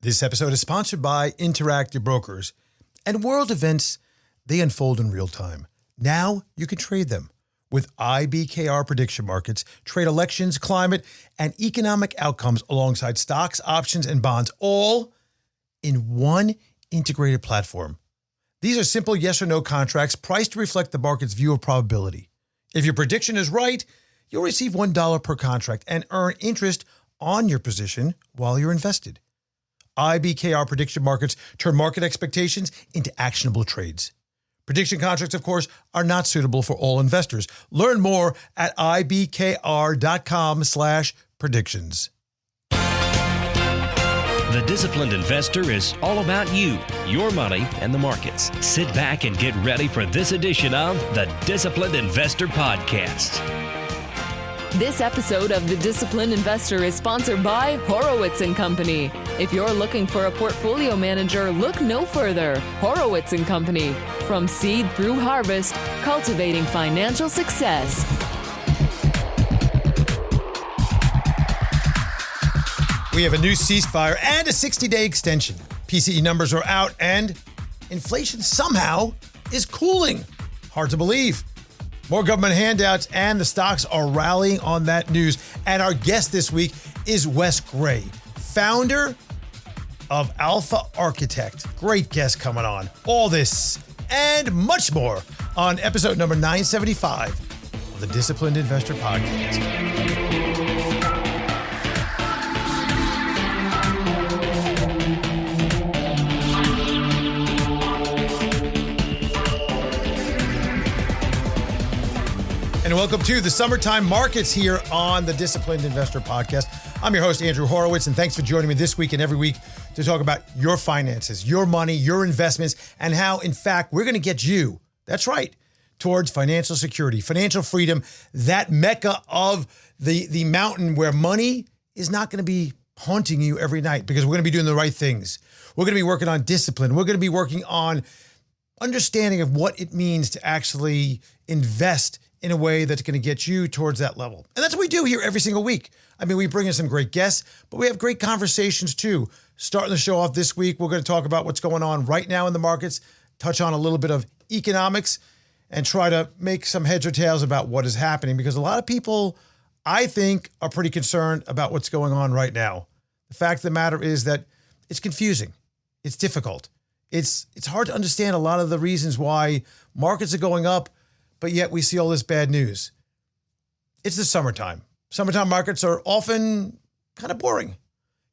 This episode is sponsored by Interactive Brokers. And world events, they unfold in real time. Now you can trade them. With IBKR prediction markets, trade elections, climate, and economic outcomes alongside stocks, options, and bonds, all in one integrated platform. These are simple yes or no contracts priced to reflect the market's view of probability. If your prediction is right, you'll receive $1 per contract and earn interest on your position while you're invested. IBKR prediction markets turn market expectations into actionable trades. Prediction contracts, of course, are not suitable for all investors. Learn more at ibkr.com/predictions. The Disciplined Investor is all about you, your money, and the markets. Sit back and get ready for this edition of the Disciplined Investor Podcast. This episode of The Disciplined Investor is sponsored by Horowitz & Company. If you're looking for a portfolio manager, look no further. Horowitz & Company. From seed through harvest, cultivating financial success. We have a new ceasefire and a 60-day extension. PCE numbers are out and inflation somehow is cooling. Hard to believe. More government handouts and the stocks are rallying on that news. And our guest this week is Wes Gray, founder of Alpha Architect. Great guest coming on. All this and much more on episode number 975 of the Disciplined Investor Podcast. And welcome to the Summertime Markets here on the Disciplined Investor Podcast. I'm your host, Andrew Horowitz, and thanks for joining me this week and every week to talk about your finances, your money, your investments, and how, in fact, we're going to get you, that's right, towards financial security, financial freedom, that mecca of the mountain where money is not going to be haunting you every night because we're going to be doing the right things. We're going to be working on discipline. We're going to be working on understanding of what it means to actually invest in a way that's going to get you towards that level. And that's what we do here every single week. I mean, we bring in some great guests, but we have great conversations too. Starting the show off this week, we're going to talk about what's going on right now in the markets, touch on a little bit of economics, and try to make some heads or tails about what is happening because a lot of people, I think, are pretty concerned about what's going on right now. The fact of the matter is that it's confusing. It's difficult. It's hard to understand a lot of the reasons why markets are going up, but yet we see all this bad news. It's the summertime. Summertime markets are often kind of boring.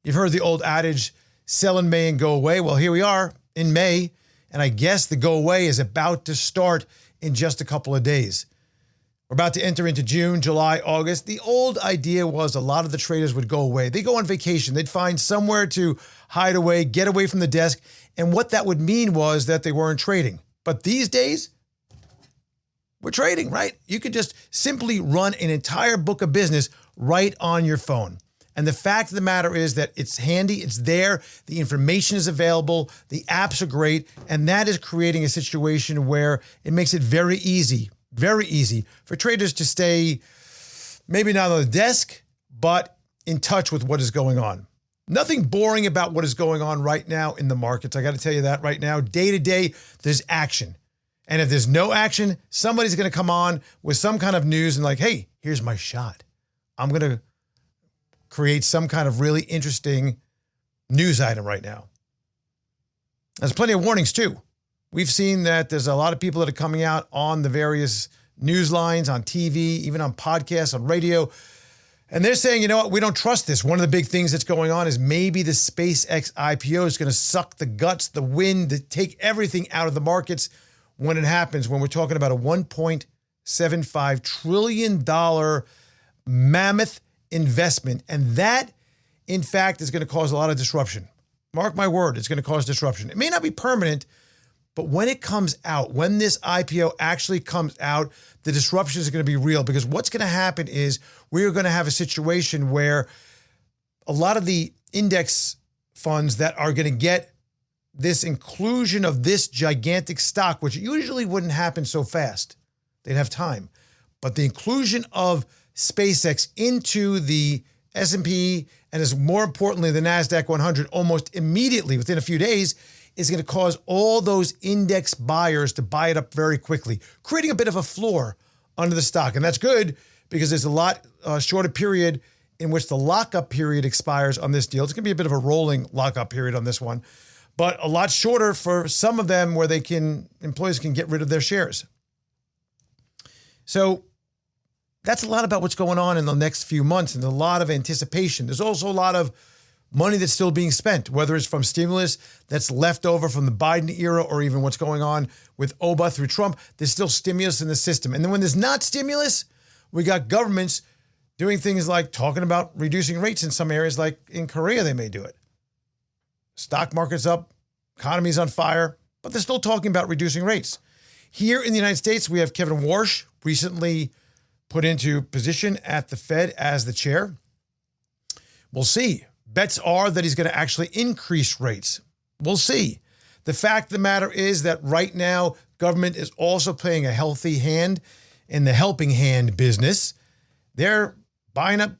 You've heard the old adage, sell in May and go away. Well, here we are in May, and I guess the go away is about to start in just a couple of days. We're about to enter into June, July, August. The old idea was a lot of the traders would go away. They go on vacation. They'd find somewhere to hide away, get away from the desk, and what that would mean was that they weren't trading. But these days, we're trading, right? You could just simply run an entire book of business right on your phone. And the fact of the matter is that it's handy, it's there, the information is available, the apps are great, and that is creating a situation where it makes it very easy for traders to stay maybe not on the desk, but in touch with what is going on. Nothing boring about what is going on right now in the markets. I got to tell you that right now. Day to day, there's action. And if there's no action, somebody's going to come on with some kind of news and like, hey, here's my shot. I'm going to create some kind of really interesting news item right now. There's plenty of warnings too. We've seen that there's a lot of people that are coming out on the various news lines, on TV, even on podcasts, on radio. And they're saying, you know what, we don't trust this. One of the big things that's going on is maybe the SpaceX IPO is going to suck the guts, the wind, to take everything out of the markets when it happens, when we're talking about a $1.75 trillion mammoth investment. And that, in fact, is going to cause a lot of disruption. Mark my word, it's going to cause disruption. It may not be permanent, but when it comes out, when this IPO actually comes out, the disruption is going to be real because what's going to happen is we are going to have a situation where a lot of the index funds that are going to get this inclusion of this gigantic stock, which usually wouldn't happen so fast. They'd have time. But the inclusion of SpaceX into the S&P, and as more importantly, the NASDAQ 100 almost immediately within a few days is going to cause all those index buyers to buy it up very quickly, creating a bit of a floor under the stock. And that's good because there's a lot shorter period in which the lockup period expires on this deal. It's going to be a bit of a rolling lockup period on this one, but a lot shorter for some of them where employees can get rid of their shares. So that's a lot about what's going on in the next few months and a lot of anticipation. There's also a lot of money that's still being spent, whether it's from stimulus that's left over from the Biden era or even what's going on with OBA through Trump. There's still stimulus in the system. And then when there's not stimulus, we got governments doing things like talking about reducing rates in some areas, like in Korea, they may do it. Stock market's up, economy's on fire, but they're still talking about reducing rates. Here in the United States, we have Kevin Warsh, recently put into position at the Fed as the chair. We'll see. Bets are that he's going to actually increase rates. We'll see. The fact of the matter is that right now, government is also playing a healthy hand in the helping hand business. They're buying up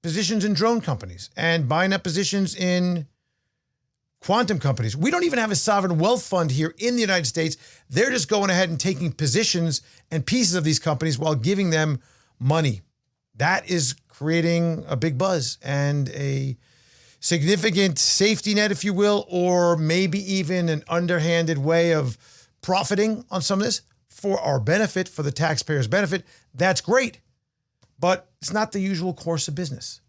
positions in drone companies and buying up positions in quantum companies. We don't even have a sovereign wealth fund here in the United States. They're just going ahead and taking positions and pieces of these companies while giving them money. That is creating a big buzz and a significant safety net, if you will, or maybe even an underhanded way of profiting on some of this for our benefit, for the taxpayers' benefit. That's great, but it's not the usual course of business.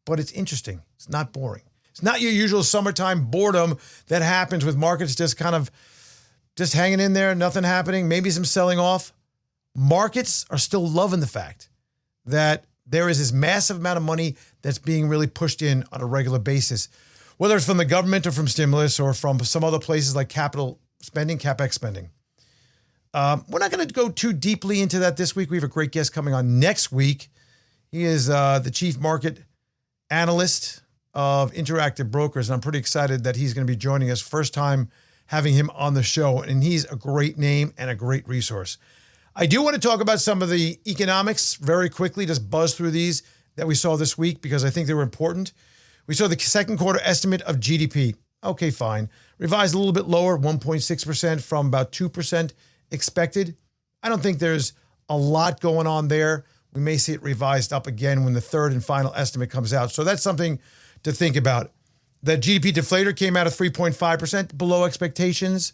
But it's interesting. It's not boring. It's not your usual summertime boredom that happens with markets just kind of just hanging in there, nothing happening, maybe some selling off. Markets are still loving the fact that there is this massive amount of money that's being really pushed in on a regular basis, whether it's from the government or from stimulus or from some other places like capital spending, CapEx spending. We're not going to go too deeply into that this week. We have a great guest coming on next week. He is the chief market analyst of Interactive Brokers, and I'm pretty excited that he's going to be joining us. First time having him on the show, and he's a great name and a great resource. I do want to talk about some of the economics very quickly, just buzz through these that we saw this week because I think they were important. We saw the second quarter estimate of GDP. Okay, fine. Revised a little bit lower, 1.6% from about 2% expected. I don't think there's a lot going on there. We may see it revised up again when the third and final estimate comes out. So that's something to think about. The GDP deflator came out of 3.5%, below expectations.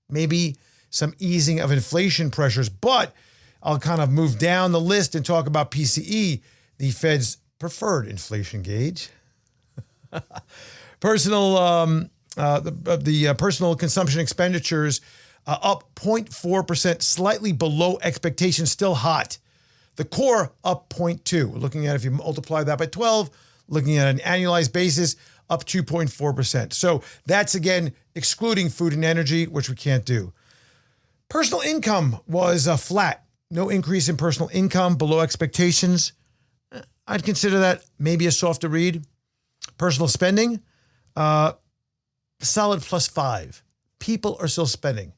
Maybe some easing of inflation pressures, but I'll kind of move down the list and talk about PCE, the Fed's preferred inflation gauge. Personal consumption expenditures up 0.4%, slightly below expectations, still hot. The core up 0.2. Looking at if you multiply that by 12, looking at an annualized basis, up 2.4%. So that's again excluding food and energy, which we can't do. Personal income was flat. No increase in personal income, below expectations. I'd consider that maybe a softer read. Personal spending, solid +5. People are still spending.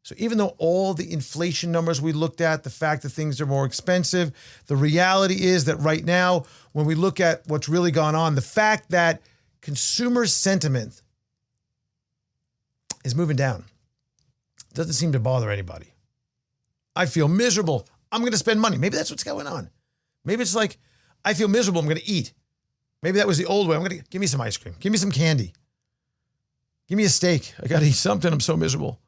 So even though all the inflation numbers we looked at, the fact that things are more expensive, the reality is that right now, when we look at what's really gone on, the fact that consumer sentiment is moving down doesn't seem to bother anybody. I feel miserable. I'm going to spend money. Maybe that's what's going on. Maybe it's like, I feel miserable. I'm going to eat. Maybe that was the old way. Give me some ice cream. Give me some candy. Give me a steak. I got to eat something. I'm so miserable.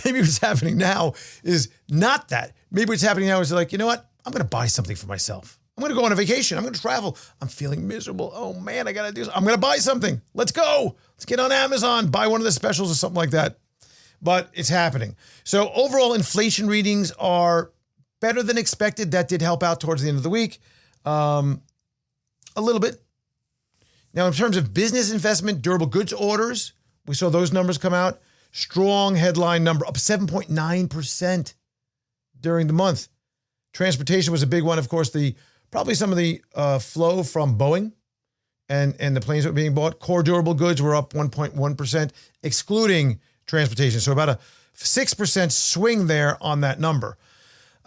Maybe what's happening now is not that. Maybe what's happening now is like, you know what? I'm going to buy something for myself. I'm going to go on a vacation. I'm going to travel. I'm feeling miserable. Oh man, I got to do something. I'm going to buy something. Let's go. Let's get on Amazon, buy one of the specials or something like that. But it's happening. So overall inflation readings are better than expected. That did help out towards the end of the week. A little bit. Now, in terms of business investment, durable goods orders, we saw those numbers come out. Strong headline number, up 7.9% during the month. Transportation was a big one. Of course, probably some of the flow from Boeing and the planes that were being bought. Core durable goods were up 1.1%, excluding transportation. So about a 6% swing there on that number.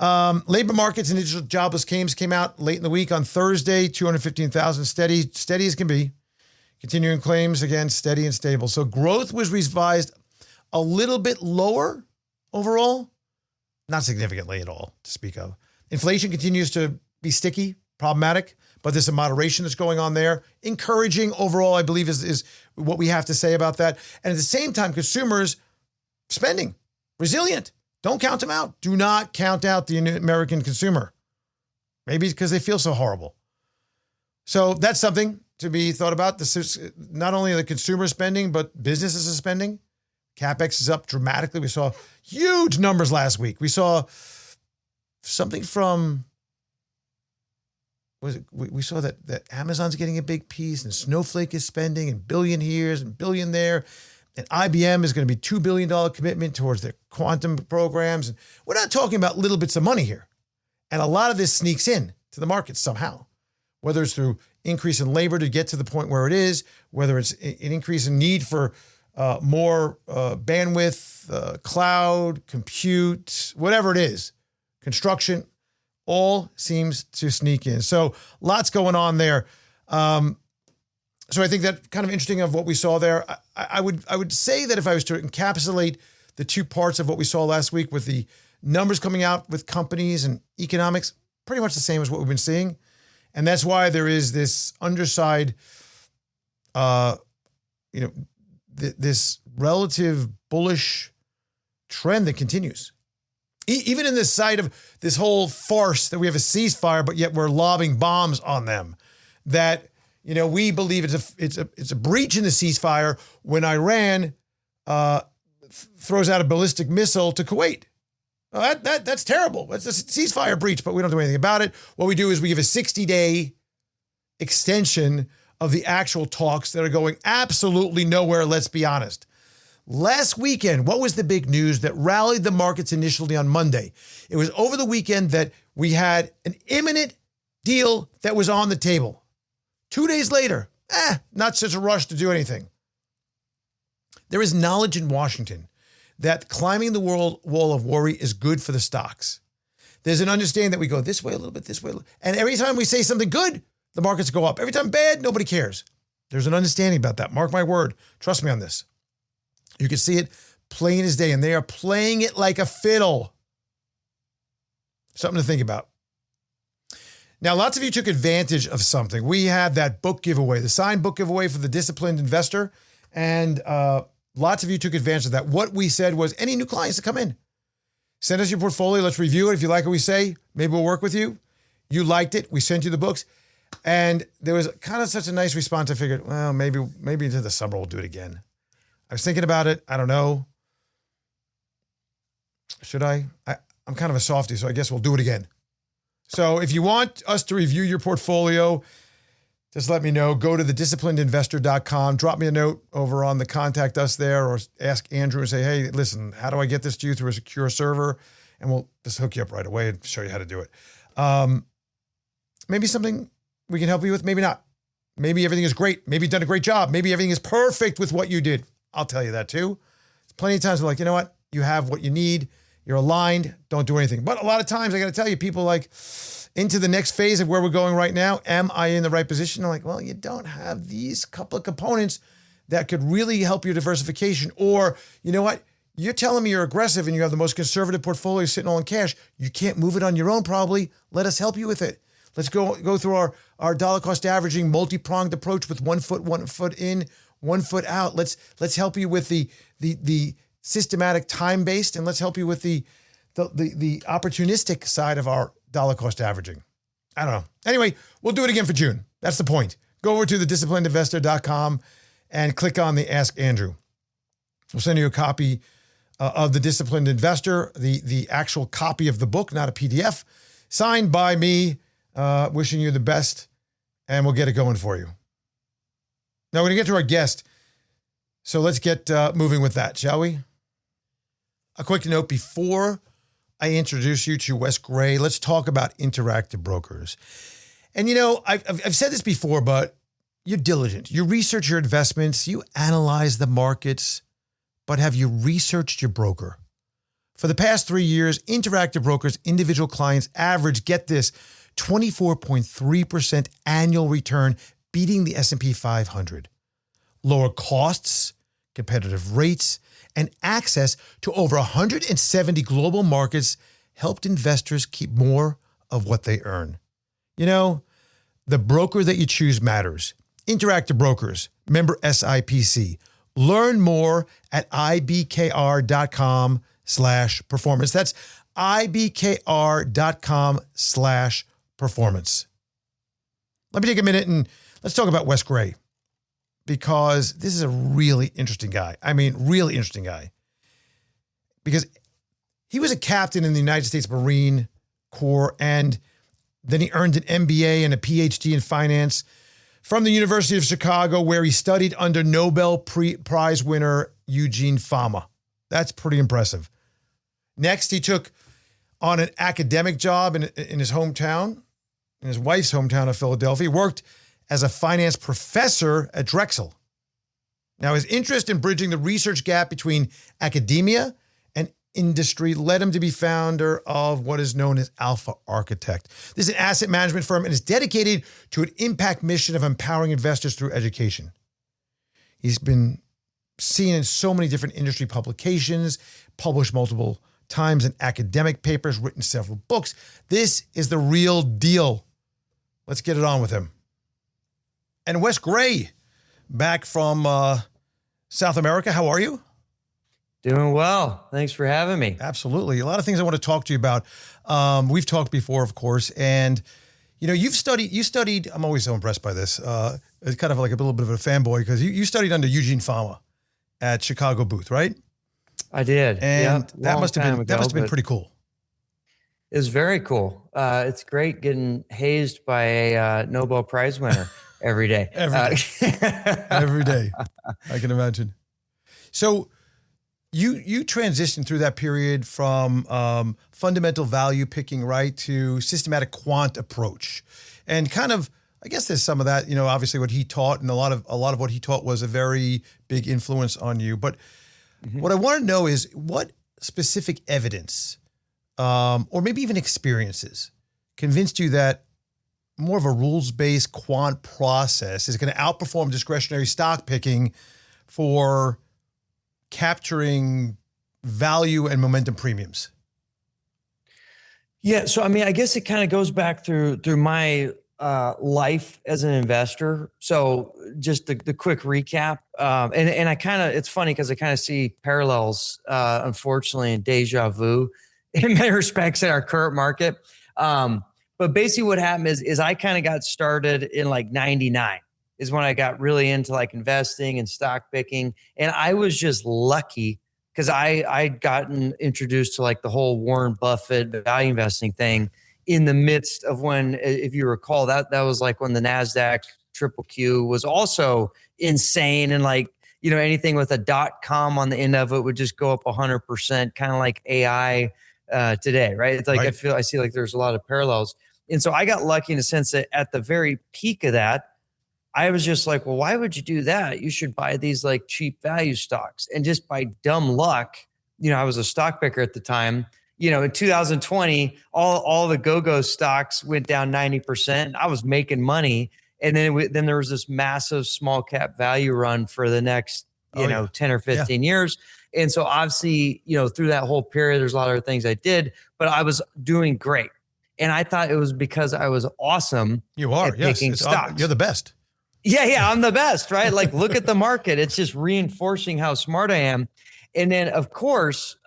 Labor markets and digital jobless claims came out late in the week on Thursday, 215,000, steady as can be. Continuing claims, again, steady and stable. So growth was revised a little bit lower overall, not significantly at all to speak of. Inflation continues to be sticky, problematic, but there's some moderation that's going on there. Encouraging overall, I believe, is what we have to say about that. And at the same time, consumers spending, resilient. Don't count them out. Do not count out the American consumer. Maybe because they feel so horrible. So that's something to be thought about. This is not only the consumer spending, but businesses are spending. CapEx is up dramatically. We saw huge numbers last week. We saw something from, we saw that Amazon's getting a big piece and Snowflake is spending and $1 billion here and $1 billion there. And IBM is going to be $2 billion commitment towards their quantum programs. And we're not talking about little bits of money here. And a lot of this sneaks in to the market somehow, whether it's through increase in labor to get to the point where it is, whether it's an increase in need for more bandwidth, cloud, compute, whatever it is, construction, all seems to sneak in. So lots going on there. So I think that kind of interesting of what we saw there. I would say that if I was to encapsulate the two parts of what we saw last week with the numbers coming out with companies and economics, pretty much the same as what we've been seeing. And that's why there is this underside, this relative bullish trend that continues. Even in this side of this whole farce that we have a ceasefire, but yet we're lobbing bombs on them, that we believe it's a breach in the ceasefire when Iran throws out a ballistic missile to Kuwait. Well, that's terrible. That's a ceasefire breach, but we don't do anything about it. What we do is we give a 60-day extension of the actual talks that are going absolutely nowhere, let's be honest. Last weekend, what was the big news that rallied the markets initially on Monday? It was over the weekend that we had an imminent deal that was on the table. 2 days later, not such a rush to do anything. There is knowledge in Washington that climbing the wall of worry is good for the stocks. There's an understanding that we go this way a little bit, this way a little. And every time we say something good, the markets go up. Every time bad, nobody cares. There's an understanding about that. Mark my word. Trust me on this. You can see it plain as day, and they are playing it like a fiddle. Something to think about. Now, lots of you took advantage of something. We had that book giveaway, the signed book giveaway for the Disciplined Investor, and lots of you took advantage of that. What we said was any new clients to come in, send us your portfolio. Let's review it. If you like what we say, maybe we'll work with you. You liked it. We sent you the books. And there was kind of such a nice response. I figured, well, maybe into the summer we'll do it again. I was thinking about it. I don't know. Should I? I'm kind of a softie, so I guess we'll do it again. So if you want us to review your portfolio, just let me know. Go to thedisciplinedinvestor.com. Drop me a note over on the contact us there, or ask Andrew and say, hey, listen, how do I get this to you through a secure server? And we'll just hook you up right away and show you how to do it. Maybe something we can help you with, maybe not. Maybe everything is great. Maybe you've done a great job. Maybe everything is perfect with what you did. I'll tell you that too. Plenty of times we're like, you know what? You have what you need. You're aligned. Don't do anything. But a lot of times I got to tell you, people like into the next phase of where we're going right now, am I in the right position? I'm like, well, you don't have these couple of components that could really help your diversification. Or, you know what? You're telling me you're aggressive and you have the most conservative portfolio sitting all in cash. You can't move it on your own probably. Let us help you with it. Let's go through our dollar cost averaging multi-pronged approach with 1 foot in, 1 foot out. Let's help you with the systematic time-based, and let's help you with the opportunistic side of our dollar cost averaging. I don't know. Anyway, we'll do it again for June. That's the point. Go over to thedisciplinedinvestor.com and click on the Ask Andrew. We'll send you a copy of The Disciplined Investor, the actual copy of the book, not a PDF, signed by me, wishing you the best, and we'll get it going for you. Now we're going to get to our guest, so let's get moving with that, shall we? A quick note before I introduce you to Wes Gray, let's talk about Interactive Brokers. And I've said this before, but you're diligent. You research your investments, you analyze the markets, but have you researched your broker? For the past 3 years, Interactive Brokers individual clients average, get this, 24.3% annual return, beating the S&P 500. Lower costs, competitive rates, and access to over 170 global markets helped investors keep more of what they earn. You know, the broker that you choose matters. Interactive Brokers, member SIPC. Learn more at ibkr.com/performance. That's ibkr.com/performance. Let me take a minute and let's talk about Wes Gray, because this is a really interesting guy. I mean, really interesting guy. Because he was a captain in the United States Marine Corps, and then he earned an MBA and a PhD in finance from the University of Chicago, where he studied under Nobel Prize winner Eugene Fama. That's pretty impressive. Next, he took on an academic job in his hometown, in his wife's hometown of Philadelphia. He worked as a finance professor at Drexel. Now, his interest in bridging the research gap between academia and industry led him to be founder of what is known as Alpha Architect. This is an asset management firm and is dedicated to an impact mission of empowering investors through education. He's been seen in so many different industry publications, published multiple times in academic papers, written several books. This is the real deal. Let's get it on with him. And Wes Gray, back from South America. How are you? Doing well. Thanks for having me. Absolutely. A lot of things I want to talk to you about. We've talked before, of course, and you know, you studied, I'm always so impressed by this. It's kind of like a little bit of a fanboy, because you studied under Eugene Fama at Chicago Booth, right? I did. And that must have been pretty cool. It was very cool. It's great getting hazed by a Nobel Prize winner every day. Every day. I can imagine. So you transitioned through that period from fundamental value picking, right, to systematic quant approach. And kind of, I guess there's some of that, you know, obviously what he taught, and a lot of what he taught was a very big influence on you. But what I want to know is, what specific evidence or maybe even experiences convinced you that more of a rules-based quant process is going to outperform discretionary stock picking for capturing value and momentum premiums? Yeah. So, I mean, I guess it kind of goes back through my life as an investor. So just the quick recap. And I kind of, it's funny because I kind of see parallels, unfortunately, in deja vu in many respects in our current market. But basically what happened is I kind of got started in like 99 is when I got really into like investing and stock picking. And I was just lucky because I'd gotten introduced to like the whole Warren Buffett value investing thing in the midst of when, if you recall, that was like when the NASDAQ triple Q was also insane. And like, you know, anything with a .com on the end of it would just go up 100%, kind of like AI today, right? It's like, right. I see like there's a lot of parallels. And so I got lucky in the sense that at the very peak of that, I was just like, well, why would you do that? You should buy these like cheap value stocks. And just by dumb luck, you know, I was a stock picker at the time. You know, in 2020, all the go-go stocks went down 90%. I was making money. And then there was this massive small cap value run for the next, 10 or 15 years. And so obviously, you know, through that whole period, there's a lot of other things I did, but I was doing great. And I thought it was because I was awesome. You are, at picking stocks. You're the best. Yeah, I'm the best, right? Like, look at the market. It's just reinforcing how smart I am. And then, of course,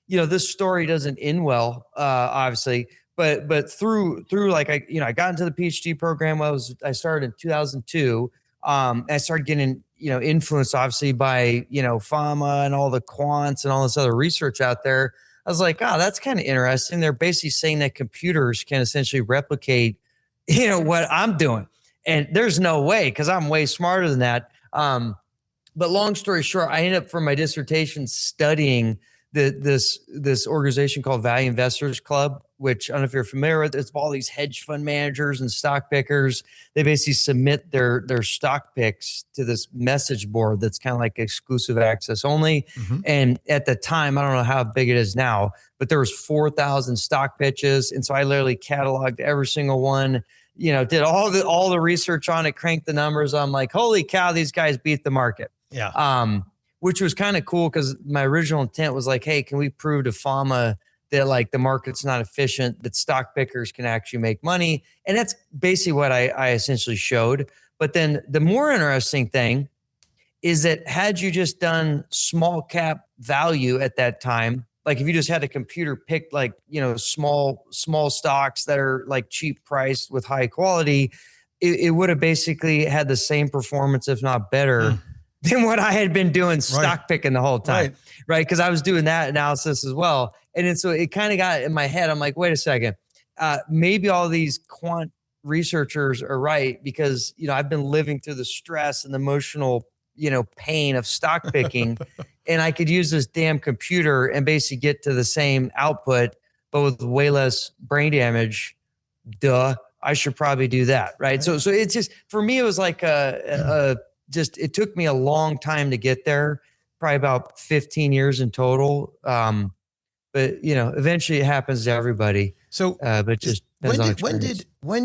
this story doesn't end well, obviously, but through like I got into the PhD program. I started in 2002. I started getting influenced obviously by Fama and all the quants and all this other research out there. I was like, oh, that's kind of interesting. They're basically saying that computers can essentially replicate, what I'm doing. And there's no way, because I'm way smarter than that. But long story short, I ended up for my dissertation studying this organization called Value Investors Club, which I don't know if you're familiar with. It's all these hedge fund managers and stock pickers. They basically submit their stock picks to this message board that's kind of like exclusive access only. And at the time, I don't know how big it is now, but there was 4,000 stock pitches. And so I literally cataloged every single one, did all the research on it, cranked the numbers. I'm like, holy cow, these guys beat the market. Yeah. Which was kind of cool because my original intent was like, hey, can we prove to FAMA that like the market's not efficient, that stock pickers can actually make money? And that's basically what I essentially showed. But then the more interesting thing is that had you just done small cap value at that time, like if you just had a computer pick like, small stocks that are like cheap priced with high quality, it would have basically had the same performance, if not better, than what I had been doing stock picking the whole time. Right. Because I was doing that analysis as well. And then so it kind of got in my head. I'm like, wait a second. Maybe all these quant researchers are right because, I've been living through the stress and the emotional, pain of stock picking. And I could use this damn computer and basically get to the same output, but with way less brain damage. Duh. I should probably do that. Right. So it's just, for me, it was like it took me a long time to get there, probably about 15 years in total. But eventually it happens to everybody. So, but just when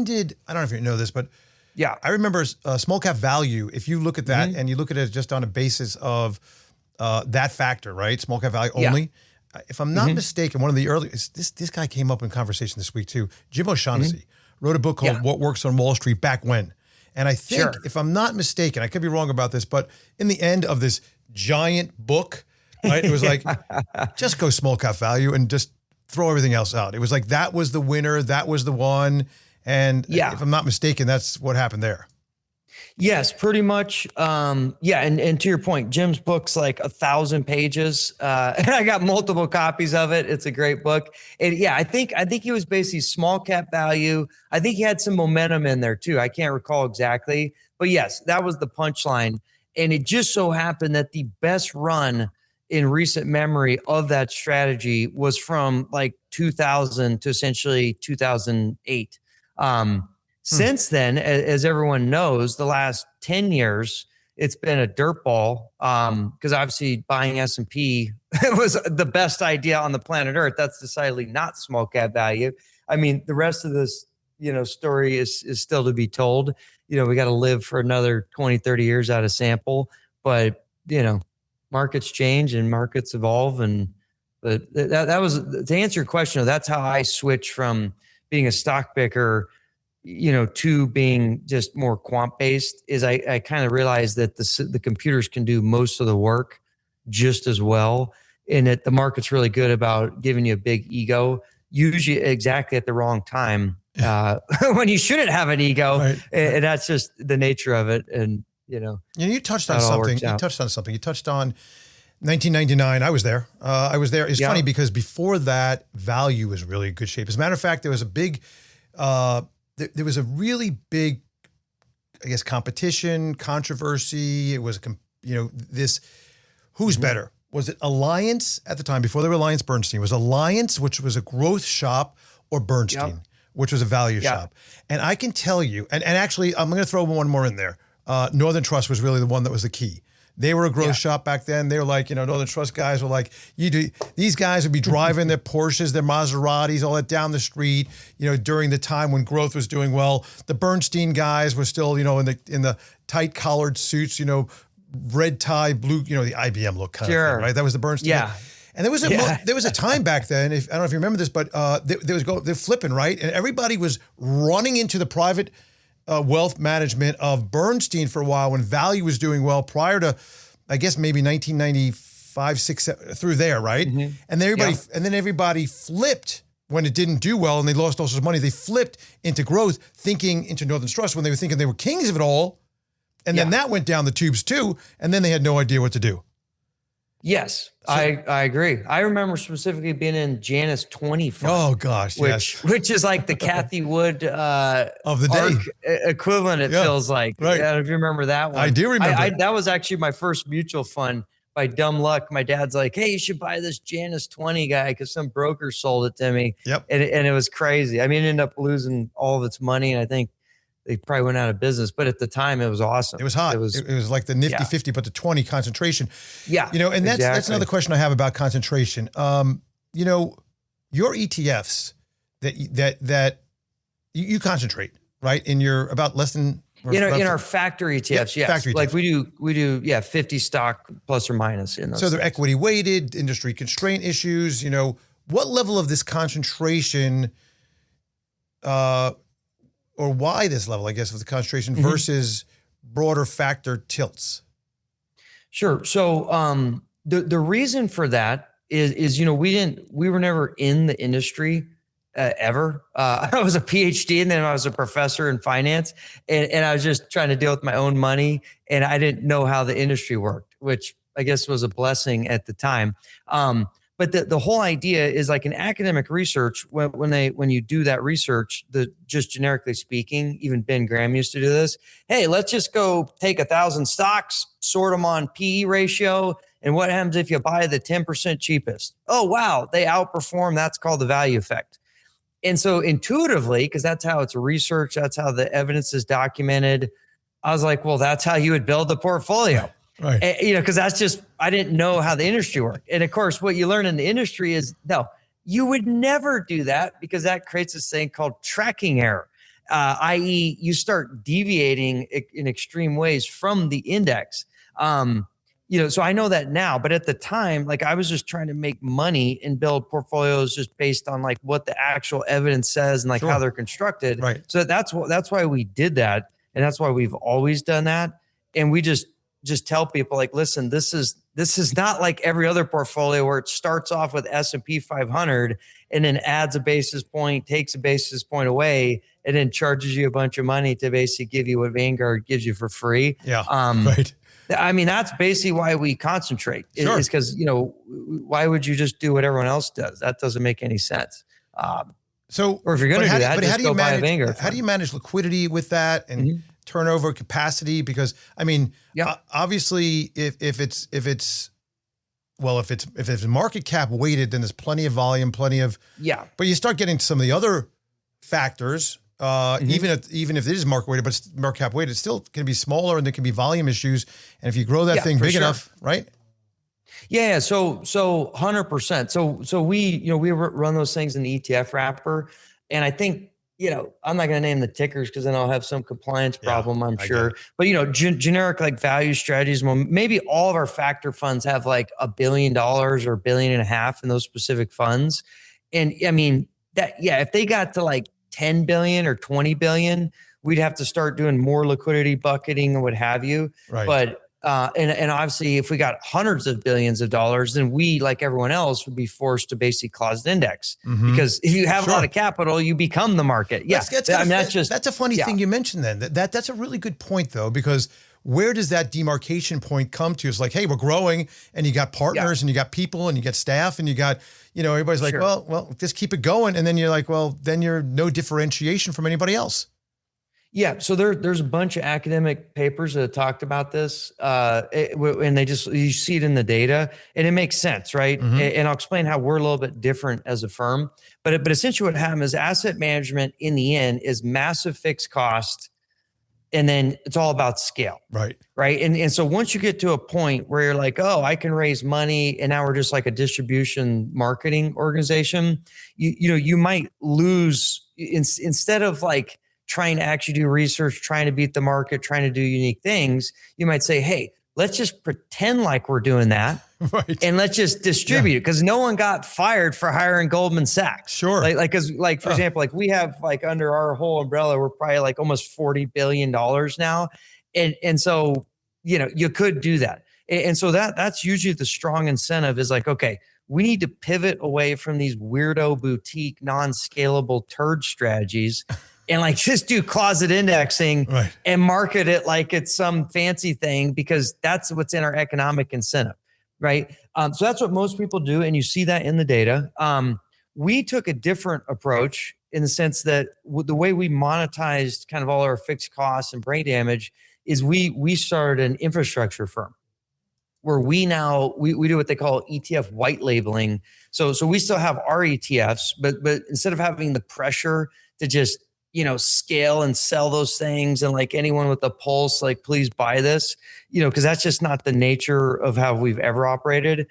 did, I don't know if you know this, but yeah, I remember small cap value. If you look at that and you look at it just on a basis of that factor, right? Small cap value only. If I'm not mistaken, one of the earliest, this guy came up in conversation this week too. Jim O'Shaughnessy wrote a book called What Works on Wall Street back when. And I think, if I'm not mistaken, I could be wrong about this, but in the end of this giant book, right, it was like, just go small cap value and just throw everything else out. It was like, that was the winner. That was the one. And if I'm not mistaken, that's what happened there. Yes, pretty much. And to your point, Jim's book's like 1,000 pages. And I got multiple copies of it. It's a great book. And I think he was basically small cap value. I think he had some momentum in there too. I can't recall exactly, but yes, that was the punchline. And it just so happened that the best run in recent memory of that strategy was from like 2000 to essentially 2008. Since then, as everyone knows, the last 10 years, it's been a dirt ball because obviously buying S&P was the best idea on the planet Earth. That's decidedly not small cap value. I mean, the rest of this, story is still to be told. We got to live for another 20, 30 years out of sample. But, markets change and markets evolve. But that was, to answer your question, that's how I switched from being a stock picker to being just more quant based. Is I kind of realized that the computers can do most of the work just as well, and that the market's really good about giving you a big ego, usually exactly at the wrong time when you shouldn't have an ego, and that's just the nature of it. And you touched on something. You touched on 1999. I was there. It's funny because before that, value was really in good shape. As a matter of fact, there was a big. There was a really big, I guess, competition, controversy. It was, who's better? Was it Alliance at the time, before they were Alliance Bernstein? Was Alliance, which was a growth shop, or Bernstein, which was a value shop? And I can tell you, and actually, I'm going to throw one more in there. Northern Trust was really the one that was the key. They were a growth shop back then. They were like, Northern Trust guys were like, these guys would be driving their Porsches, their Maseratis, all that down the street, during the time when growth was doing well. The Bernstein guys were still, in the tight collared suits, red tie, blue, the IBM look kind of thing, right? That was the Bernstein. Yeah. And there was a time back then, I don't know if you remember this, but they're flipping, right? And everybody was running into the private wealth management of Bernstein for a while when value was doing well prior to, I guess, maybe 1995, 6, 7, through there, right? And then everybody flipped when it didn't do well and they lost all sorts of money. They flipped into growth, thinking into Northern Trust when they were thinking they were kings of it all. And then that went down the tubes too. And then they had no idea what to do. Yes, I agree. I remember specifically being in Janus 20 fund. Oh gosh, which is like the Cathie Wood of the day equivalent. It feels like, right? If you remember that one, I do remember. That was actually my first mutual fund by dumb luck, my dad's like, hey, you should buy this Janus 20 guy because some broker sold it to me. Yep. And it was crazy. I mean, it ended up losing all of its money. And I think they probably went out of business. But at the time, it was awesome. It was hot. It was like the Nifty 50, but the 20 concentration. Yeah. And that's another question I have about concentration. Your ETFs that you concentrate, right? In your about less than in our factory ETFs, yes. Factory like ETFs. we do 50 stock plus or minus in those. So they're equity weighted, industry constraint issues. What level of this concentration, or why this level, I guess, of the concentration versus broader factor tilts? Sure. So the reason for that is we were never in the industry. Ever. I was a PhD and then I was a professor in finance and I was just trying to deal with my own money and I didn't know how the industry worked, which I guess was a blessing at the time. But the whole idea is like in academic research, when you do that research, just generically speaking, even Ben Graham used to do this. Hey, let's just go take 1,000 stocks, sort them on PE ratio. And what happens if you buy the 10% cheapest? Oh, wow, they outperform. That's called the value effect. And so intuitively, because that's how it's researched, that's how the evidence is documented, I was like, well, that's how you would build the portfolio. Right. And, because that's just, I didn't know how the industry worked. And of course, what you learn in the industry is, no, you would never do that because that creates this thing called tracking error, i.e. you start deviating in extreme ways from the index. So I know that now, but at the time, like I was just trying to make money and build portfolios just based on like what the actual evidence says and like how they're constructed. Right. So that's why we did that. And that's why we've always done that. And we just tell people like, listen, this is not like every other portfolio where it starts off with S&P 500 and then adds a basis point, takes a basis point away, and then charges you a bunch of money to basically give you what Vanguard gives you for free. Yeah. Right. I mean, that's basically why we concentrate. Sure. Is because, why would you just do what everyone else does? That doesn't make any sense. Or if you're going to do that, just go buy a Vanguard. How do you manage liquidity with that and turnover capacity? Because I mean, obviously, if it's market cap weighted, then there's plenty of volume, But you start getting some of the other factors. Even if it is market weighted, but it's market cap weighted, it's still can be smaller and there can be volume issues. And if you grow that thing big enough, right? Yeah. So 100%. So we run those things in the ETF wrapper. And I think, I'm not going to name the tickers because then I'll have some compliance problem, I'm sure. But, generic like value strategies, well, maybe all of our factor funds have like $1 billion or $1.5 billion in those specific funds. And I mean, if they got to like 10 billion or 20 billion, we'd have to start doing more liquidity bucketing and what have you. Right. But, and obviously if we got hundreds of billions of dollars, then we, like everyone else, would be forced to basically closed index because if you have a lot of capital, you become the market. Yeah. That's a funny thing you mentioned then. That's a really good point though, because where does that demarcation point come to? It's like, hey, we're growing and you got partners and you got people and you got staff and you got, everybody's like, well, just keep it going. And then you're like, well, then you're no differentiation from anybody else. Yeah. So there's a bunch of academic papers that have talked about this. And you see it in the data and it makes sense. Right. And I'll explain how we're a little bit different as a firm, but essentially what happens is asset management in the end is massive fixed cost. And then it's all about scale. Right. Right. And so once you get to a point where you're like, oh, I can raise money and now we're just like a distribution marketing organization, you might lose instead of like trying to actually do research, trying to beat the market, trying to do unique things, you might say, hey, let's just pretend like we're doing that. Right. And let's just distribute it because no one got fired for hiring Goldman Sachs. Sure. For example, like we have like under our whole umbrella, we're probably like almost $40 billion now. And so, you could do that. And so that's usually the strong incentive is like, okay, we need to pivot away from these weirdo boutique, non-scalable turd strategies and like just do closet indexing and market it like it's some fancy thing because that's what's in our economic incentive. Right. So that's what most people do. And you see that in the data. We took a different approach in the sense that the way we monetized kind of all our fixed costs and brain damage is we started an infrastructure firm. where we do what they call ETF white labeling. So we still have our ETFs, but instead of having the pressure to just, scale and sell those things and like anyone with a pulse, like, please buy this, because that's just not the nature of how we've ever operated.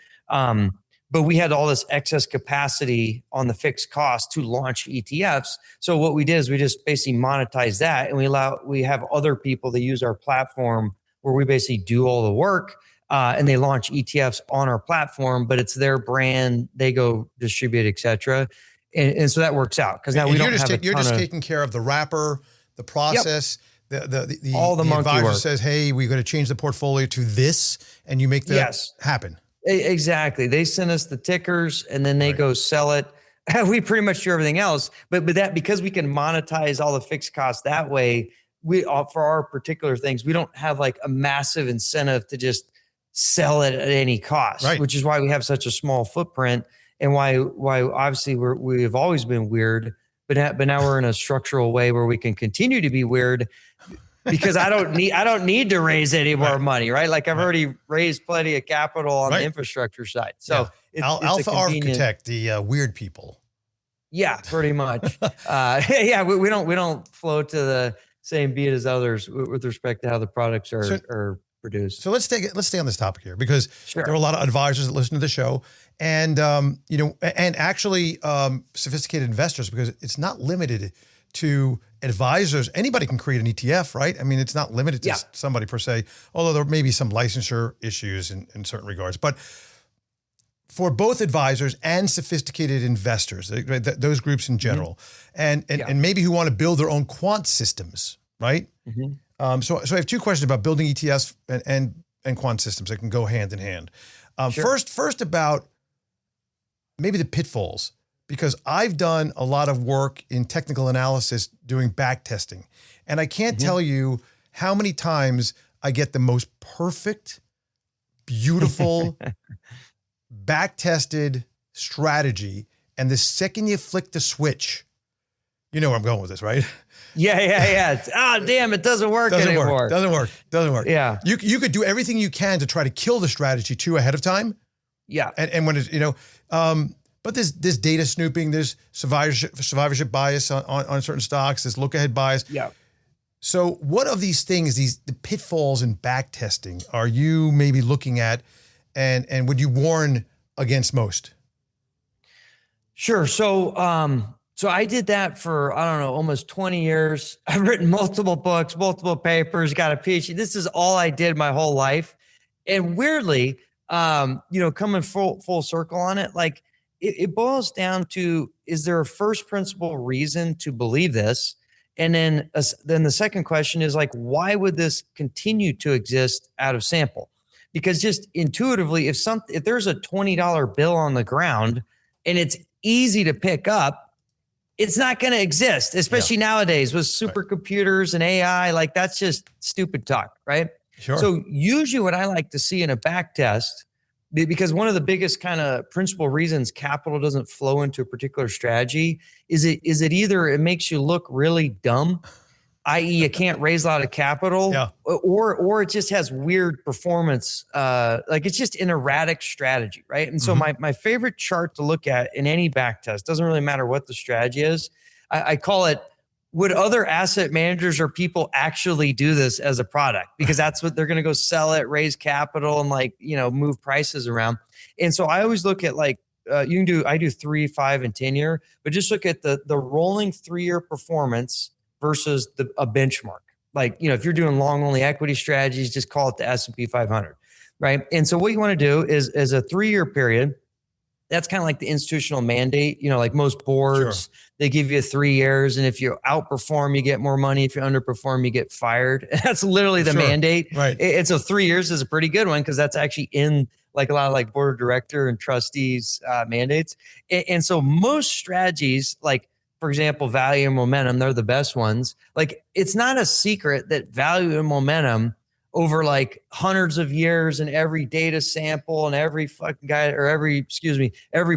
But we had all this excess capacity on the fixed cost to launch ETFs. So what we did is we just basically monetize that, and we have other people that use our platform where we basically do all the work, and they launch ETFs on our platform, but it's their brand, they go distribute, et cetera. And so that works out because now we don't have you're just taking care of the wrapper, the process, all the advisor work. says, hey, we're going to change the portfolio to this, and you make that happen. Exactly. They send us the tickers and then they go sell it. We pretty much do everything else, but that, because we can monetize all the fixed costs that way, we, for our particular things, we don't have like a massive incentive to just sell it at any cost, which is why we have such a small footprint, and why obviously we've always been weird, but now we're in a structural way where we can continue to be weird, because I don't need to raise any more money, right? Like I've already raised plenty of capital on the infrastructure side. So it's Alpha Architect, the weird people. Yeah, pretty much. We don't flow to the same beat as others with respect to how the products are produced. So let's stay on this topic here, because there are a lot of advisors that listen to the show, and and actually sophisticated investors, because it's not limited to advisors. Anybody can create an ETF, right? I mean, it's not limited to somebody per se, although there may be some licensure issues in certain regards. But for both advisors and sophisticated investors, those groups in general, and maybe who want to build their own quant systems, right? Mm-hmm. So I have two questions about building ETFs and quant systems that can go hand in hand. First about maybe the pitfalls, because I've done a lot of work in technical analysis doing back testing, and I can't tell you how many times I get the most perfect, beautiful, back-tested strategy, and the second you flick the switch, you know where I'm going with this, right? Yeah. Damn, it doesn't work anymore. Doesn't work. Yeah. You could do everything you can to try to kill the strategy too ahead of time. Yeah. And when it's, but there's data snooping, there's survivorship bias on certain stocks, there's look ahead bias. Yeah. So what of these things, the pitfalls in back testing, are you maybe looking at, and would you warn against most? Sure. So I did that for, almost 20 years. I've written multiple books, multiple papers, got a PhD. This is all I did my whole life. And weirdly, coming full circle on it, like it boils down to, is there a first principle reason to believe this? And then the second question is like, why would this continue to exist out of sample? Because just intuitively, if there's a $20 bill on the ground and it's easy to pick up, it's not going to exist, especially nowadays with supercomputers and AI. Like that's just stupid talk, right? Sure. So usually what I like to see in a back test, because one of the biggest kind of principal reasons capital doesn't flow into a particular strategy is it either it makes you look really dumb, i.e. you can't raise a lot of capital, or it just has weird performance. Like it's just an erratic strategy, right? And so my favorite chart to look at in any back test, doesn't really matter what the strategy is, I call it, would other asset managers or people actually do this as a product? Because that's what they're going to go sell it, raise capital, and move prices around. And so I always look at I do 3, 5, and 10 year, but just look at the rolling 3-year performance versus a benchmark. Like, if you're doing long only equity strategies, just call it the S&P 500, right? And so what you want to do is a 3-year period. That's kind of like the institutional mandate, like most boards, they give you 3 years. And if you outperform, you get more money. If you underperform, you get fired. That's literally the mandate. Right. And so 3 years is a pretty good one because that's actually in like a lot of like board of director and trustees mandates. And so most strategies, like for example, value and momentum, they're the best ones. Like it's not a secret that value and momentum over like hundreds of years and every data sample and every fucking guy or every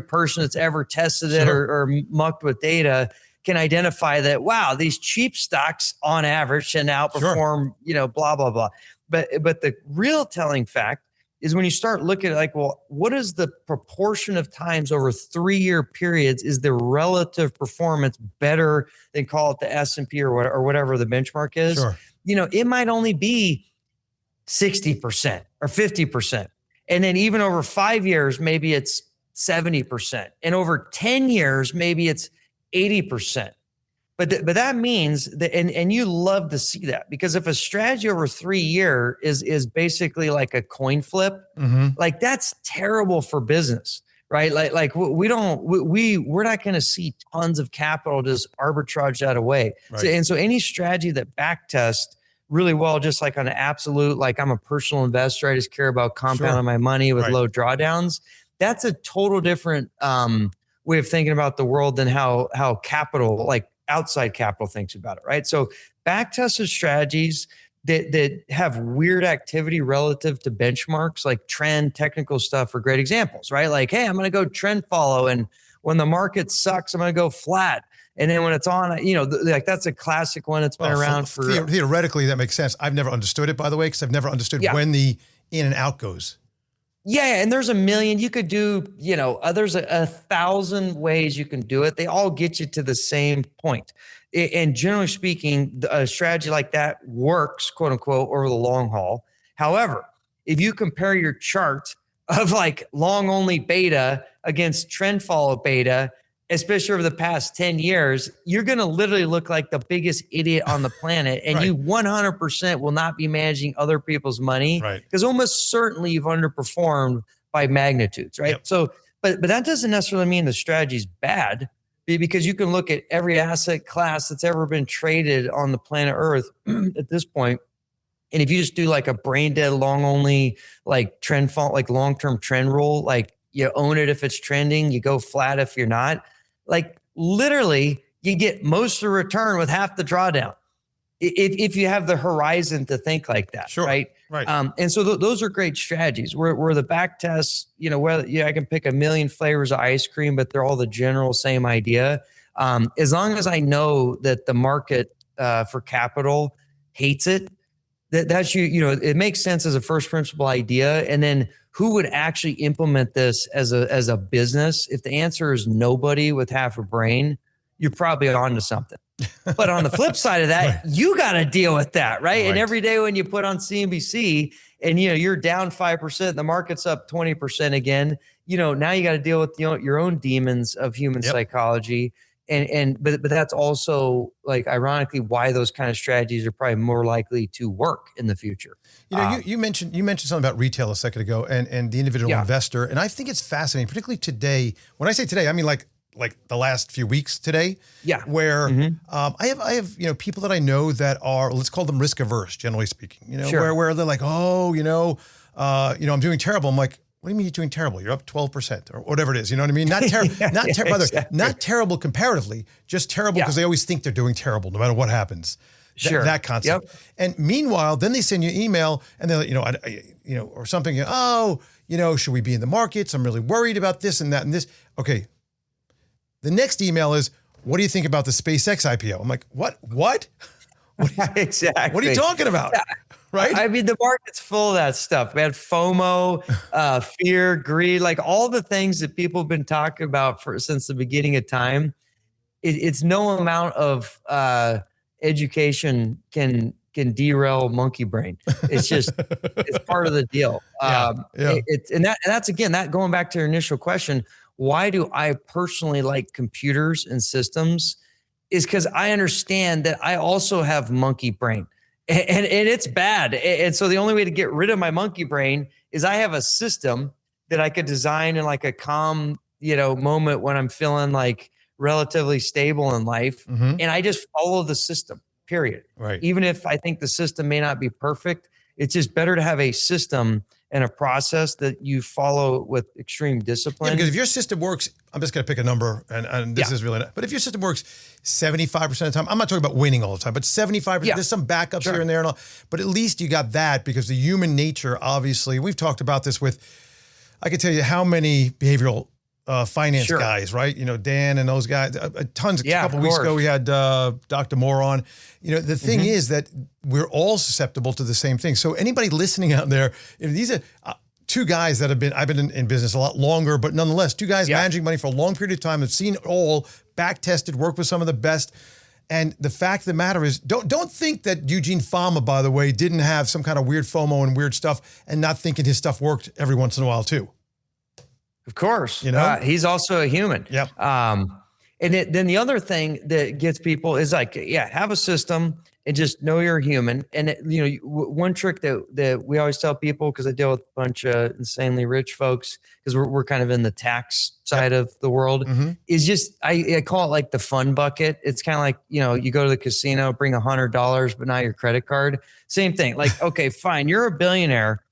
person that's ever tested it or mucked with data can identify that, wow, these cheap stocks on average can outperform, blah, blah, blah. But the real telling fact is when you start looking at like, well, what is the proportion of times over 3-year periods is the relative performance better than, call it the S&P or whatever the benchmark is? Sure. It might only be 60% or 50%. And then even over 5 years, maybe it's 70%. And over 10 years, maybe it's 80%. But that means that, and you love to see that, because if a strategy over 3 year is basically like a coin flip, like that's terrible for business, right? Like we're not going to see tons of capital just arbitrage that away. Right. So any strategy that back tests really well, just like on an absolute, like I'm a personal investor, I just care about compounding my money with low drawdowns. That's a total different way of thinking about the world than how capital, like outside capital, thinks about it, right? So back-tested strategies that have weird activity relative to benchmarks, like trend, technical stuff, are great examples, right? Like, hey, I'm going to go trend follow, and when the market sucks, I'm going to go flat. And then when it's on, like that's a classic one that's been around for... Theoretically, that makes sense. I've never understood it, by the way, because I've never understood when the in and out goes. Yeah, and there's a million you could do, there's 1,000 ways you can do it. They all get you to the same point. And generally speaking, a strategy like that works, quote unquote, over the long haul. However, if you compare your chart of like long only beta against trend follow beta, especially over the past 10 years, you're going to literally look like the biggest idiot on the planet. And you 100% will not be managing other people's money, because almost certainly you've underperformed by magnitudes, right? Yep. So, but that doesn't necessarily mean the strategy's bad, because you can look at every asset class that's ever been traded on the planet Earth at this point. And if you just do like a brain dead long only, like trend fault, like long-term trend rule, like you own it if it's trending, you go flat if you're not. Like literally, you get most of the return with half the drawdown if you have the horizon to think like that, right? And so those are great strategies. Where the back tests, I can pick a million flavors of ice cream, but they're all the general same idea. As long as I know that the market for capital hates it, that's it makes sense as a first principle idea. And then who would actually implement this as a business? If the answer is nobody with half a brain, you're probably onto something. But on the flip side of that, you got to deal with that, right? And every day when you put on CNBC and you're down 5%, the market's up 20% again, now you got to deal with your own demons of human psychology. But that's also, like, ironically, why those kind of strategies are probably more likely to work in the future. You mentioned something about retail a second ago and the individual investor, and I think it's fascinating, particularly today. When I say today, I mean like the last few weeks today. Where I have people that I know that are, let's call them risk averse, generally speaking. Where they're like, I'm doing terrible. I'm like, what do you mean you're doing terrible? You're up 12% or whatever it is. You know what I mean? Not terrible. Not terrible comparatively, just terrible because they always think they're doing terrible no matter what happens. That concept. And meanwhile, then they send you an email and they're like, or something. Should we be in the markets? I'm really worried about this and that and this. Okay. The next email is, what do you think about the SpaceX IPO? I'm like, what? Exactly. What are you talking about? Right? I mean, the market's full of that stuff, man. FOMO, fear, greed, like all the things that people have been talking about since the beginning of time. It's no amount of education can derail monkey brain. It's just, it's part of the deal. That's again, that going back to your initial question, why do I personally like computers and systems is because I understand that I also have monkey brain. And it's bad. And so the only way to get rid of my monkey brain is I have a system that I could design in like a calm, moment when I'm feeling like relatively stable in life. And I just follow the system, period. Right. Even if I think the system may not be perfect, it's just better to have a system and a process that you follow with extreme discipline. Because if your system works, I'm just going to pick a number, and this is really not, but if your system works 75% of the time, I'm not talking about winning all the time, but 75%, there's some backups here and there and all, but at least you got that, because the human nature, obviously, we've talked about this with, I can tell you how many behavioral finance guys, right? Dan and those guys, tons. A couple of weeks ago, we had Dr. Moore on. The thing is that we're all susceptible to the same thing. So anybody listening out there, these are two guys that I've been in business a lot longer, but nonetheless, two guys managing money for a long period of time. Have seen it all, back tested, worked with some of the best. And the fact of the matter is, don't think that Eugene Fama, by the way, didn't have some kind of weird FOMO and weird stuff and not thinking his stuff worked every once in a while too. Of course. You know, he's also a human. Yep. Then the other thing that gets people is like, have a system and just know you're human. And one trick that we always tell people, because I deal with a bunch of insanely rich folks, because we're kind of in the tax side of the world, is just I call it like the fun bucket. It's kind of like, you go to the casino, bring $100, but not your credit card. Same thing. Like, okay, fine, you're a billionaire.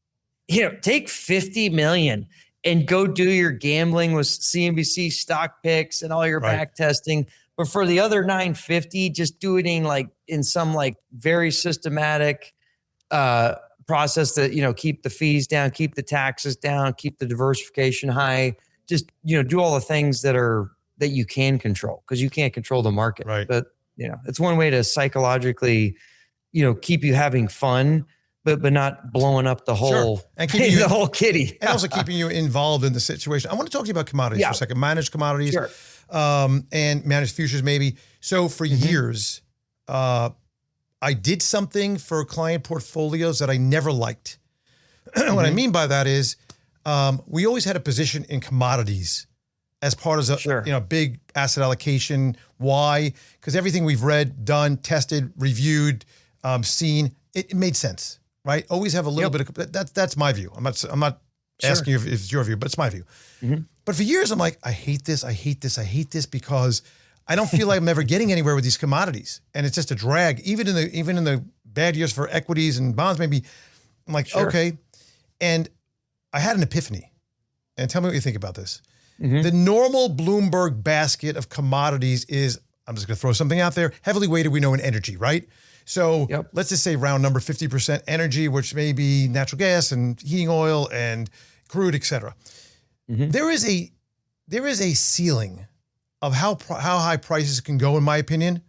Take 50 million and go do your gambling with CNBC stock picks and all your back testing. But for the other 950, just do it in some very systematic process that, keep the fees down, keep the taxes down, keep the diversification high. Just, do all the things that you can control, because you can't control the market. Right. But, it's one way to psychologically, keep you having fun, but not blowing up the whole and keeping the whole kitty. And also keeping you involved in the situation. I want to talk to you about commodities for a second. Managed commodities. Sure. And managed futures maybe. So for years, I did something for client portfolios that I never liked. What I mean by that is we always had a position in commodities as part of a big asset allocation. Why? Because everything we've read, done, tested, reviewed, seen, it made sense, right? Always have a little bit of that's my view. I'm not asking you if it's your view, but it's my view. But for years, I'm like, I hate this because I don't feel like I'm ever getting anywhere with these commodities. And it's just a drag. Even in the bad years for equities and bonds, maybe I'm like, okay. And I had an epiphany. And tell me what you think about this. The normal Bloomberg basket of commodities is, I'm just going to throw something out there, heavily weighted, we know, in energy, right? So let's just say round number 50% energy, which may be natural gas and heating oil and crude, et cetera. There is a ceiling of how high prices can go, in my opinion.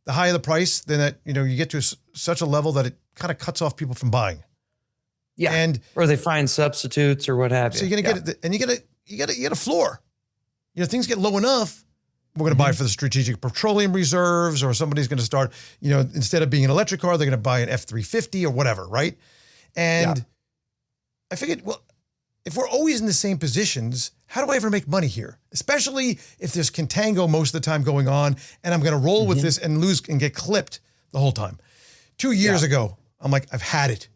The higher the price, then that you get to such a level that it kind of cuts off people from buying. Yeah, or they find substitutes or what have you. So you're gonna get it, and you get a floor. Things get low enough. We're going to buy for the strategic petroleum reserves, or somebody's going to start, instead of being an electric car, they're going to buy an F-350 or whatever, right? And I figured, well, if we're always in the same positions, how do I ever make money here? Especially if there's contango most of the time going on, and I'm going to roll with this and lose and get clipped the whole time. 2 years ago, I'm like, I've had it.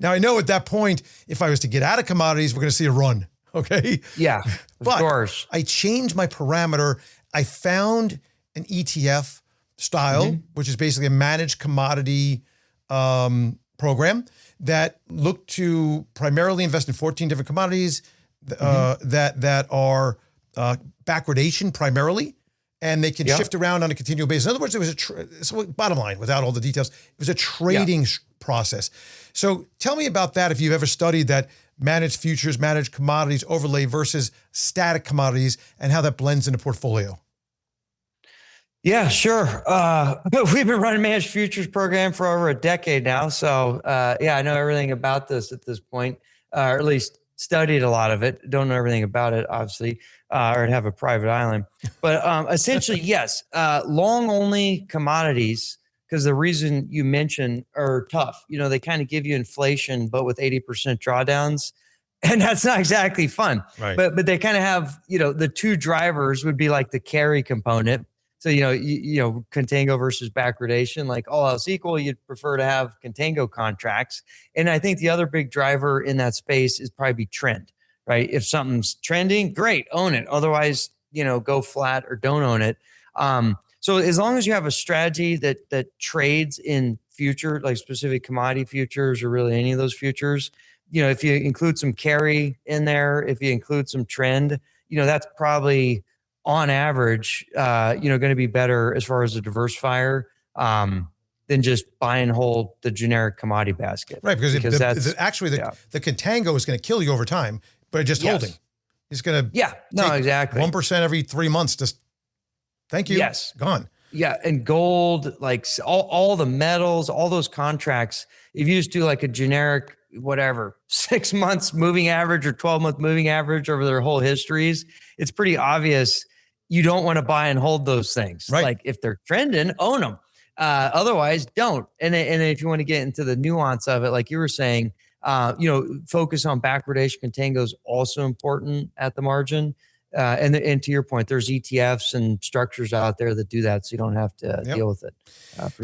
Now I know at that point, if I was to get out of commodities, we're going to see a run. Okay. Yeah, of course. I changed my parameter. I found an ETF style, which is basically a managed commodity program that looked to primarily invest in 14 different commodities that are backwardation primarily, and they can shift around on a continual basis. In other words, it was so bottom line, without all the details, it was a trading process. So tell me about that, if you've ever studied that managed futures, managed commodities overlay versus static commodities, and how that blends in a portfolio. Yeah, sure. We've been running managed futures program for over a decade now. So I know everything about this at this point, or at least studied a lot of it. Don't know everything about it, obviously, or have a private island. But essentially, yes, long only commodities, because the reason you mentioned are tough. They kind of give you inflation, but with 80% drawdowns. And that's not exactly fun. Right. But they kind of have, the two drivers would be like the carry component. So, contango versus backwardation, like all else equal, you'd prefer to have contango contracts. And I think the other big driver in that space is probably trend, right? If something's trending, great, own it. Otherwise, go flat or don't own it. So as long as you have a strategy that trades in future, like specific commodity futures or really any of those futures, if you include some carry in there, if you include some trend, that's probably on average, going to be better as far as a diversifier than just buy and hold the generic commodity basket. Right, because the contango is going to kill you over time, but just holding. It's going to exactly 1% every 3 months. Just thank you. Yes, gone. Yeah, and gold, like all the metals, all those contracts. If you just do like a generic, whatever, 6 months moving average or 12-month moving average over their whole histories, it's pretty obvious you don't want to buy and hold those things. Right. Like if they're trending, own them. Otherwise, don't. And if you want to get into the nuance of it, like you were saying, focus on backwardation contango is also important at the margin. And to your point, there's ETFs and structures out there that do that, so you don't have to deal with it.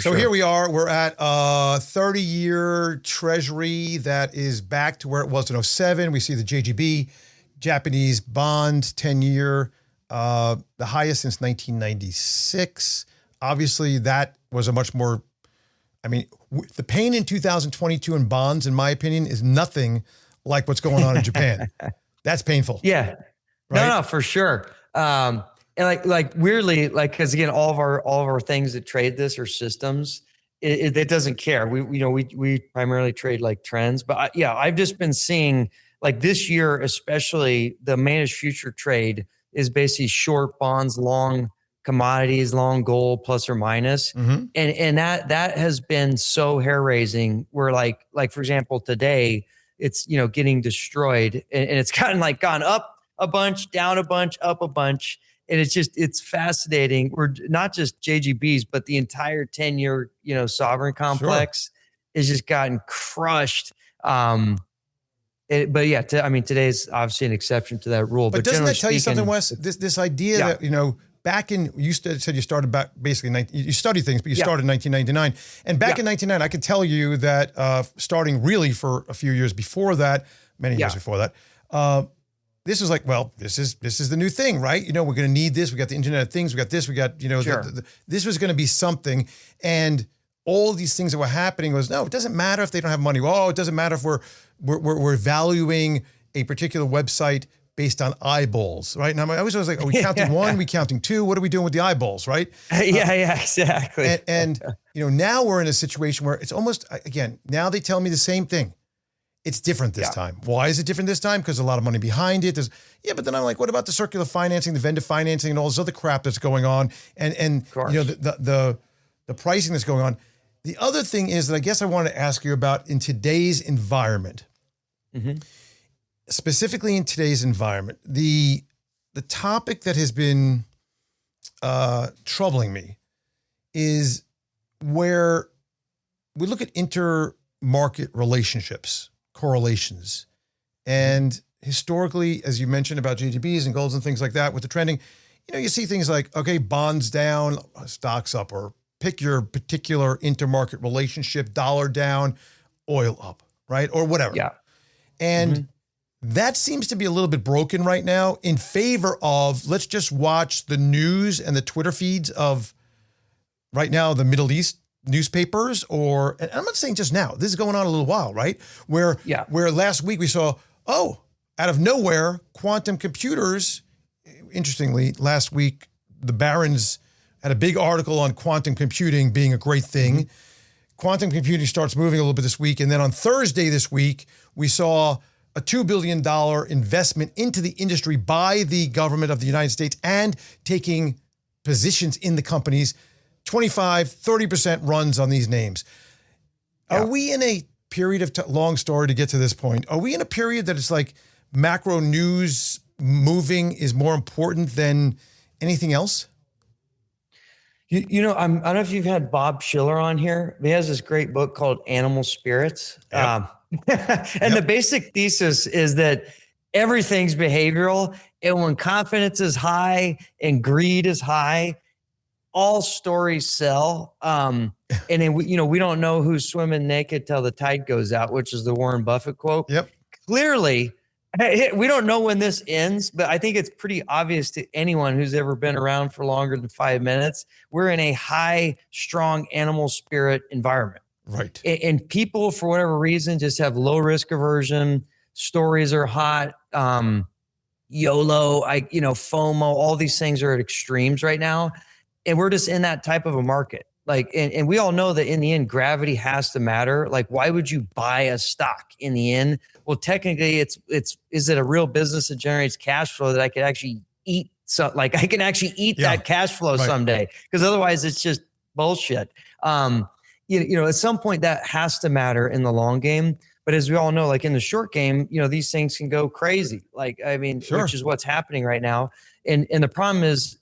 So here we are. We're at a 30-year treasury that is back to where it was in 2007. We see the JGB, Japanese bond, 10-year, the highest since 1996. Obviously, that was a much more, the pain in 2022 in bonds, in my opinion, is nothing like what's going on in Japan. That's painful. Yeah. Right? No, for sure. And like weirdly, like, cause again, all of our things that trade this are systems. It doesn't care. We primarily trade like trends, but I've just been seeing like this year, especially the managed future trade is basically short bonds, long commodities, long gold, plus or minus. Mm-hmm. And that has been so hair raising where like, for example, today it's, getting destroyed and it's gone up a bunch, down a bunch, up a bunch. And it's fascinating. We're not just JGBs, but the entire 10-year, sovereign complex has just gotten crushed. Today's obviously an exception to that rule. But doesn't that tell you something, Wes? This idea that, back in, you said you started back basically, you studied things, but you started in 1999. And back in 1999, I could tell you that starting really for a few years before that, many years before that, this was like, well, this is the new thing, right? We're going to need this. We got the Internet of Things. We got this. We got, this was going to be something. And all these things that were happening was, no, it doesn't matter if they don't have money. Oh, it doesn't matter if we're valuing a particular website based on eyeballs, right? And I was always like, are we counting one? Are we counting two? What are we doing with the eyeballs, right? Exactly. And now we're in a situation where it's almost, again, now they tell me the same thing. It's different this time. Why is it different this time? Because there's a lot of money behind it. But then I'm like, what about the circular financing, the vendor financing, and all this other crap that's going on, and the pricing that's going on. The other thing is that I guess I want to ask you about in today's environment, specifically in today's environment, the topic that has been troubling me is where we look at inter-market relationships, correlations. And historically, as you mentioned about JGBs and golds and things like that with the trending, you see things like, okay, bonds down, stocks up, or pick your particular intermarket relationship, dollar down, oil up, right? Or whatever. Yeah. And that seems to be a little bit broken right now in favor of, let's just watch the news and the Twitter feeds of right now, the Middle East newspapers, and I'm not saying just now, this is going on a little while, right? Where last week we saw, out of nowhere, quantum computers, interestingly, last week, the Barron's had a big article on quantum computing being a great thing. Quantum computing starts moving a little bit this week. And then on Thursday this week, we saw a $2 billion investment into the industry by the government of the United States and taking positions in the companies. 25-30% runs on these names. Are we in a period of long story to get to this point? Are we in a period that it's like macro news moving is more important than anything else? I don't know if you've had Bob Schiller on here. He has this great book called Animal Spirits. And the basic thesis is that everything's behavioral. And when confidence is high and greed is high, all stories sell. And then we don't know who's swimming naked till the tide goes out, which is the Warren Buffett quote. Yep. Clearly, we don't know when this ends, but I think it's pretty obvious to anyone who's ever been around for longer than 5 minutes. We're in a high, strong animal spirit environment. Right. And people, for whatever reason, just have low risk aversion. Stories are hot. YOLO, FOMO, all these things are at extremes right now. And we're just in that type of a market. And we all know that in the end, gravity has to matter. Like, why would you buy a stock in the end? Well, technically is it a real business that generates cash flow that I could actually eat? So I can actually eat that cash flow someday, because otherwise it's just bullshit. At some point that has to matter in the long game. But as we all know, like in the short game, these things can go crazy. Like, I mean, Sure. which is what's happening right now. And the problem is,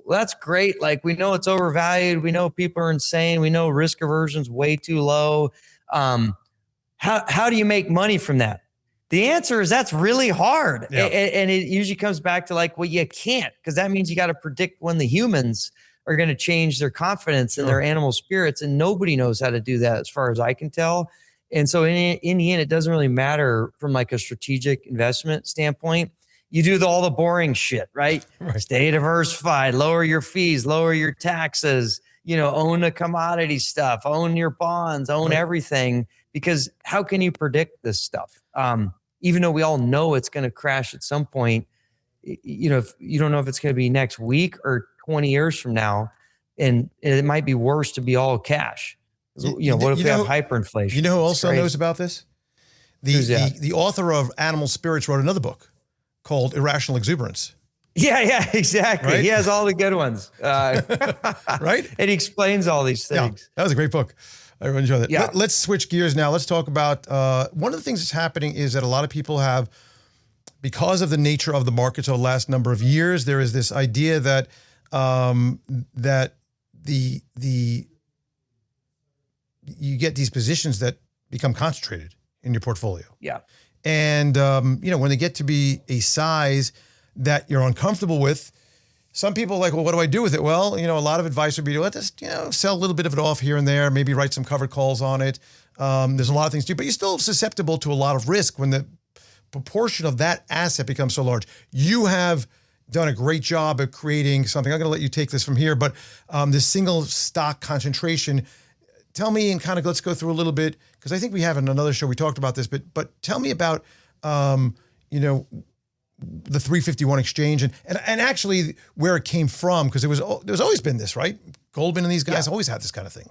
that's great. Like, we know it's overvalued. We know people are insane. We know risk aversion's way too low. How do you make money from that? The answer is that's really hard. Yeah. And it usually comes back to like, well, you can't, because that means you got to predict when the humans are going to change their confidence in their animal spirits. And nobody knows how to do that as far as I can tell. And so in the end, it doesn't really matter from like a strategic investment standpoint. You do all the boring shit, right? Stay diversified, lower your fees, lower your taxes, own the commodity stuff, own your bonds, own everything, because how can you predict this stuff? Even though we all know it's going to crash at some point, if you don't know if it's going to be next week or 20 years from now, and it might be worse to be all cash. What if we have hyperinflation? You know who also knows about this? The author of Animal Spirits wrote another book called Irrational Exuberance. Yeah, exactly. Right? He has all the good ones. Right? And he explains all these things. Yeah, that was a great book. I really enjoyed that. Yeah. Let's switch gears now. Let's talk about one of the things that's happening is that a lot of people have, because of the nature of the markets over the last number of years, there is this idea that that you get these positions that become concentrated in your portfolio. Yeah. And, when they get to be a size that you're uncomfortable with, some people are like, well, what do I do with it? Well, a lot of advice would be, let us, sell a little bit of it off here and there, maybe write some covered calls on it. There's a lot of things to do, but you're still susceptible to a lot of risk when the proportion of that asset becomes so large. You have done a great job of creating something. I'm going to let you take this from here, but this single stock concentration, tell me and kind of let's go through a little bit, because I think we have in another show we talked about this, but tell me about the 351 exchange and actually where it came from, because there's always been this, right? Goldman and these guys always had this kind of thing.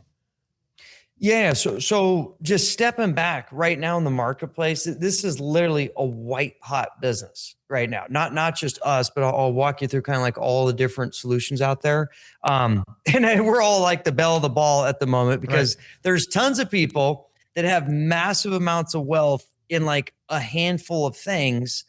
Yeah. So just stepping back right now in the marketplace, this is literally a white hot business right now. Not just us, but I'll walk you through kind of like all the different solutions out there. And we're all like the belle of the ball at the moment, because there's tons of people that have massive amounts of wealth in like a handful of things,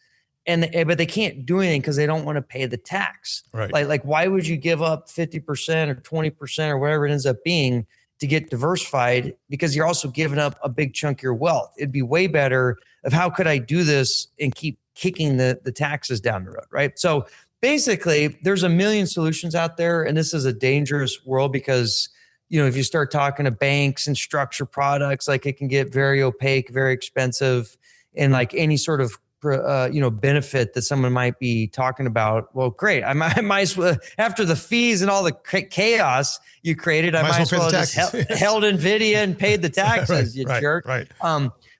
but they can't do anything because they don't want to pay the tax. Right. Like why would you give up 50% or 20% or whatever it ends up being to get diversified, because you're also giving up a big chunk of your wealth? It'd be way better of how could I do this and keep kicking the taxes down the road, right? So basically, there's a million solutions out there, and this is a dangerous world because, if you start talking to banks and structured products, like it can get very opaque, very expensive, and like any sort of benefit that someone might be talking about. Well, great. I might as well, after the fees and all the chaos you created, I might as well just held NVIDIA and paid the taxes, jerk. Right.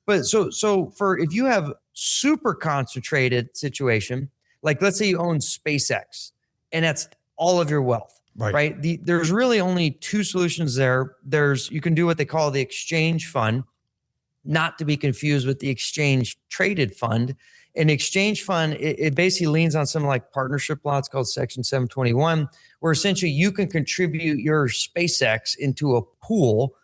But so for, if you have super concentrated situation, like let's say you own SpaceX and that's all of your wealth, right? There's really only two solutions there. You can do what they call the exchange fund, not to be confused with the exchange traded fund. An exchange fund, it basically leans on something like partnership law. It's called Section 721, where essentially you can contribute your SpaceX into a pool,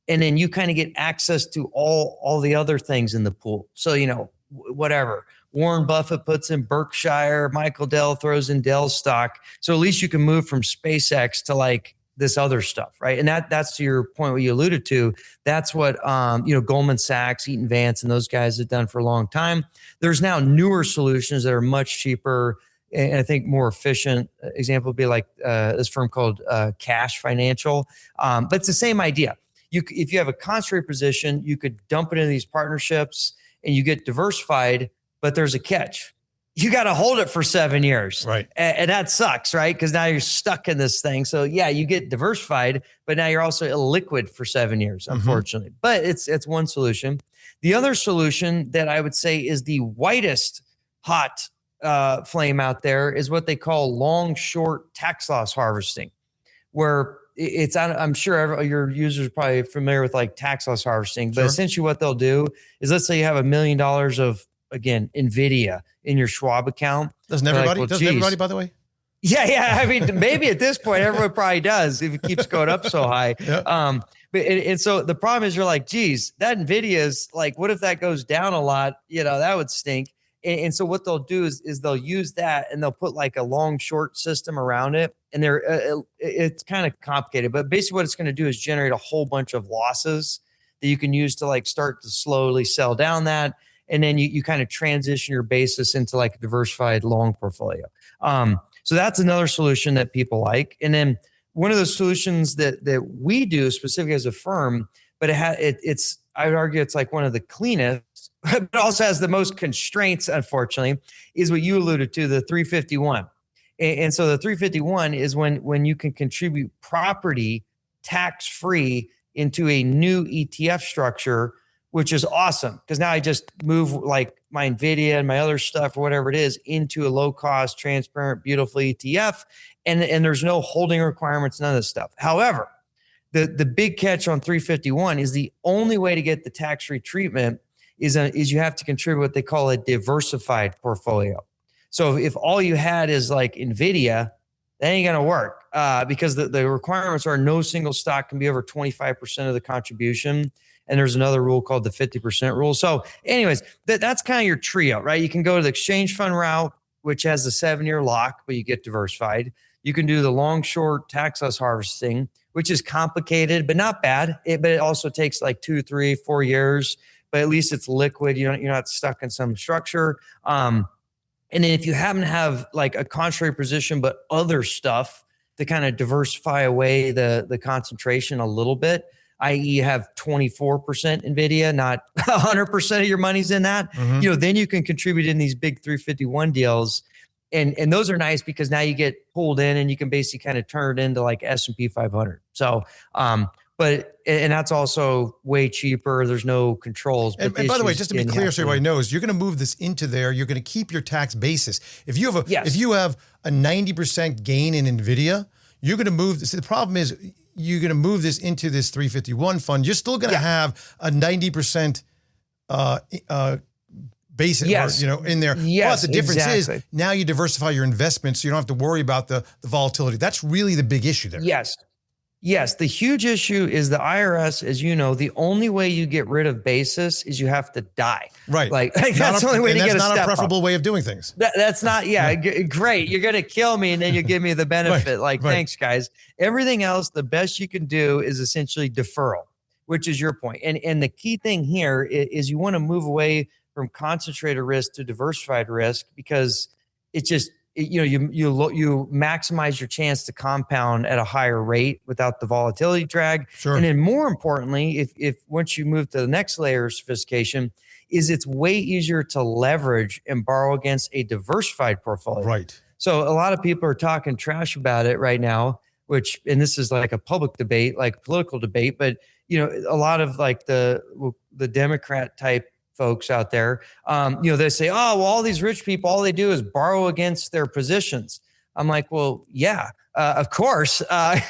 and then you kind of get access to all the other things in the pool. So, whatever Warren Buffett puts in Berkshire, Michael Dell throws in Dell stock. So at least you can move from SpaceX to like this other stuff, right? And that's to your point, what you alluded to. That's what Goldman Sachs, Eaton Vance, and those guys have done for a long time. There's now newer solutions that are much cheaper and I think more efficient. Example would be like this firm called Cash Financial, but it's the same idea. If you have a concentrated position, you could dump it into these partnerships and you get diversified, but there's a catch. You got to hold it for 7 years. Right. And that sucks, right? Because now you're stuck in this thing. So yeah, you get diversified, but now you're also illiquid for 7 years, unfortunately. But it's one solution. The other solution that I would say is the whitest hot flame out there is what they call long, short tax loss harvesting, where I'm sure your users are probably familiar with like tax loss harvesting, but essentially what they'll do is, let's say you have $1 million of, again, NVIDIA in your Schwab account. Doesn't everybody, by the way? Yeah. I mean, maybe at this point, everyone probably does if it keeps going up so high. Yep. And so the problem is you're like, geez, that NVIDIA is like, what if that goes down a lot? That would stink. And so what they'll do is they'll use that and they'll put like a long short system around it. And it's kind of complicated, but basically what it's going to do is generate a whole bunch of losses that you can use to like start to slowly sell down that. And then you kind of transition your basis into like a diversified long portfolio. So that's another solution that people like. And then one of the solutions that we do specifically as a firm, but it's I would argue it's like one of the cleanest, but also has the most constraints, unfortunately, is what you alluded to, the 351. And so the 351 is when you can contribute property tax-free into a new ETF structure, which is awesome because now I just move like my NVIDIA and my other stuff or whatever it is into a low-cost, transparent, beautiful ETF. And there's no holding requirements, none of this stuff. However, the big catch on 351 is the only way to get the tax-free treatment is you have to contribute what they call a diversified portfolio. So if all you had is like NVIDIA, that ain't going to work because the requirements are no single stock can be over 25% of the contribution. And there's another rule called the 50% rule. So anyways, that's kind of your trio, right? You can go to the exchange fund route, which has the 7-year lock, but you get diversified. You can do the long, short tax loss harvesting, which is complicated, but not bad. But it also takes like 2, 3, 4 years, but at least it's liquid. You're not stuck in some structure. And then if you happen to have like a contrary position, but other stuff to kind of diversify away the concentration a little bit, i.e. you have 24% NVIDIA, not 100% of your money's in that, then you can contribute in these big 351 deals. And those are nice because now you get pulled in and you can basically kind of turn it into like S&P 500. So, and that's also way cheaper. There's no controls. And by the way, just to be clear, so everybody knows, you're going to move this into there. You're going to keep your tax basis. If you have if you have a 90% gain in NVIDIA, you're going to move this. The problem is you're going to move this into this 351 fund. You're still going to have a 90% basis, in there. Yes, but the difference is now you diversify your investments, so you don't have to worry about the volatility. That's really the big issue there. Yes. The huge issue is the IRS, as you know, the only way you get rid of basis is you have to die. Right. Like that's the only way to get a step up. That's not a preferable way of doing things. That's not, great. You're going to kill me and then you give me the benefit. Thanks, guys. Everything else, the best you can do is essentially deferral, which is your point. And the key thing here is you want to move away from concentrated risk to diversified risk because it's just, you maximize your chance to compound at a higher rate without the volatility drag. Sure. And then more importantly, if once you move to the next layer of sophistication, is it's way easier to leverage and borrow against a diversified portfolio. Right. So a lot of people are talking trash about it right now, and this is like a public debate, like political debate, but a lot of like the Democrat type folks out there, they say, oh, well, all these rich people, all they do is borrow against their positions. I'm like, well, yeah, of course. And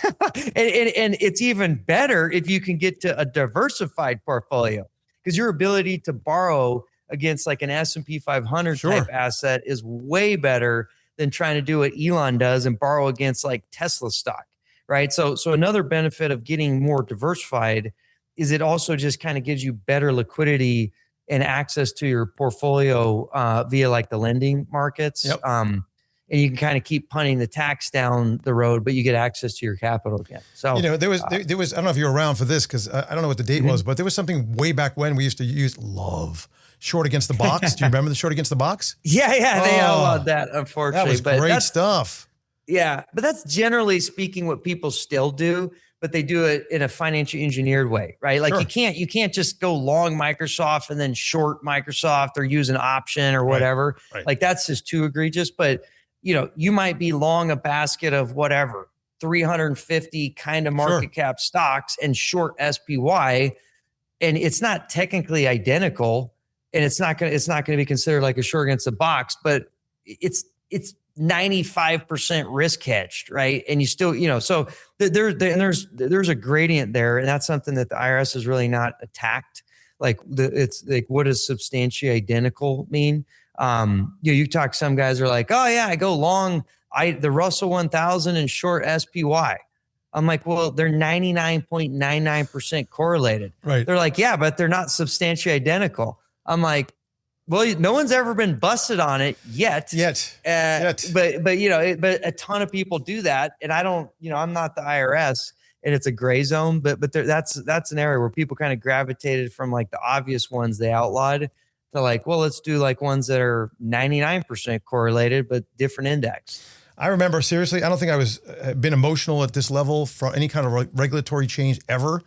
it's even better if you can get to a diversified portfolio because your ability to borrow against like an S&P 500 type asset is way better than trying to do what Elon does and borrow against like Tesla stock, right? So another benefit of getting more diversified is it also just kind of gives you better liquidity and access to your portfolio via like the lending markets. Yep. And you can kind of keep punting the tax down the road, but you get access to your capital again. So, there was, I don't know if you were around for this because I don't know what the date was, but there was something way back when we used to love short against the box. Do you remember the short against the box? Yeah. They outlawed that, unfortunately. That was great stuff. Yeah. But that's generally speaking what people still do, but they do it in a financially engineered way, right? Like you can't just go long Microsoft and then short Microsoft or use an option or whatever. Right. Like that's just too egregious. But you might be long a basket of whatever 350 kind of market cap stocks and short SPY, and it's not technically identical, and it's not going to be considered like a short against the box, but it's 95% risk hedged, right? And you still, so there's a gradient there, and that's something that the IRS has really not attacked. Like it's like, what does substantially identical mean? You talk to some guys are like, oh yeah, I go long the Russell 1000 and short SPY. I'm like, well, they're 99.99% correlated. Right. They're like, yeah, but they're not substantially identical. I'm like, well, no one's ever been busted on it yet. But a ton of people do that. And I don't, I'm not the IRS and it's a gray zone, but that's an area where people kind of gravitated from like the obvious ones they outlawed to like, well, let's do like ones that are 99% correlated, but different index. I remember, seriously, I don't think I was been emotional at this level for any kind of regulatory change ever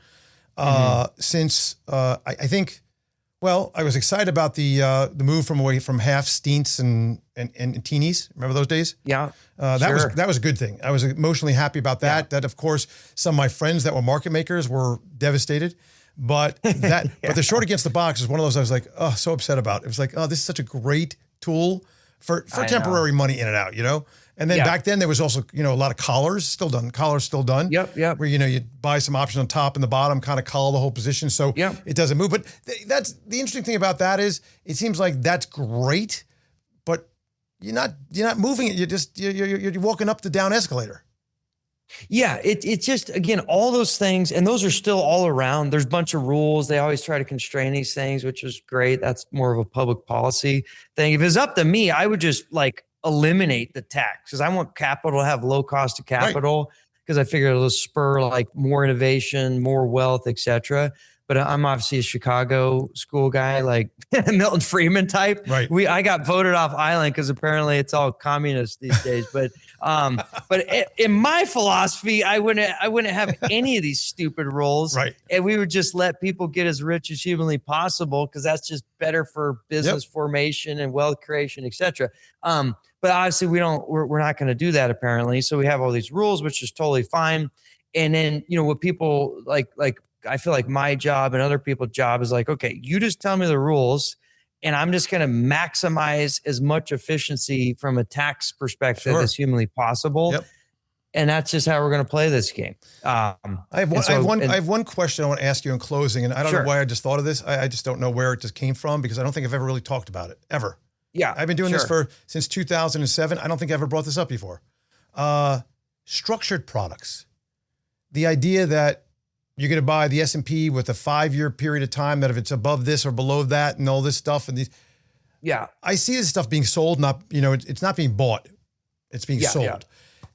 since I think, well, I was excited about the move away from half stints and teenies. Remember those days? Yeah. That was a good thing. I was emotionally happy about that. Yeah. That, of course, some of my friends that were market makers were devastated. But that, but the short against the box is one of those I was like, oh, so upset about. It was like, oh, this is such a great tool for temporary money in and out, And then back then there was also, a lot of collars still done. Yep. Where, you buy some options on top and the bottom, kind of collar the whole position. So it doesn't move. But that's the interesting thing about that is it seems like that's great, but you're not moving it. You're walking up the down escalator. Yeah, it's just, again, all those things, and those are still all around. There's a bunch of rules. They always try to constrain these things, which is great. That's more of a public policy thing. If it's up to me, I would just eliminate the tax because I want capital to have low cost of capital because I figure it'll spur more innovation, more wealth, et cetera. But I'm obviously a Chicago school guy, like Milton Friedman type. Right. I got voted off island because apparently it's all communist these days. But in my philosophy, I wouldn't have any of these stupid rules. Right. And we would just let people get as rich as humanly possible because that's just better for business formation and wealth creation, et cetera. But obviously we're not going to do that apparently. So we have all these rules, which is totally fine. And then, what people like I feel like my job and other people's job is like, okay, you just tell me the rules and I'm just going to maximize as much efficiency from a tax perspective as humanly possible. Yep. And that's just how we're going to play this game. I have one question I want to ask you in closing, and I don't know why I just thought of this. I just don't know where it just came from because I don't think I've ever really talked about it ever. Yeah. I've been doing this since 2007. I don't think I ever brought this up before. Structured products. The idea that you're going to buy the S&P with a 5-year period of time, that if it's above this or below that and all this stuff and these. Yeah. I see this stuff being sold, it's not being bought. It's being sold. Yeah.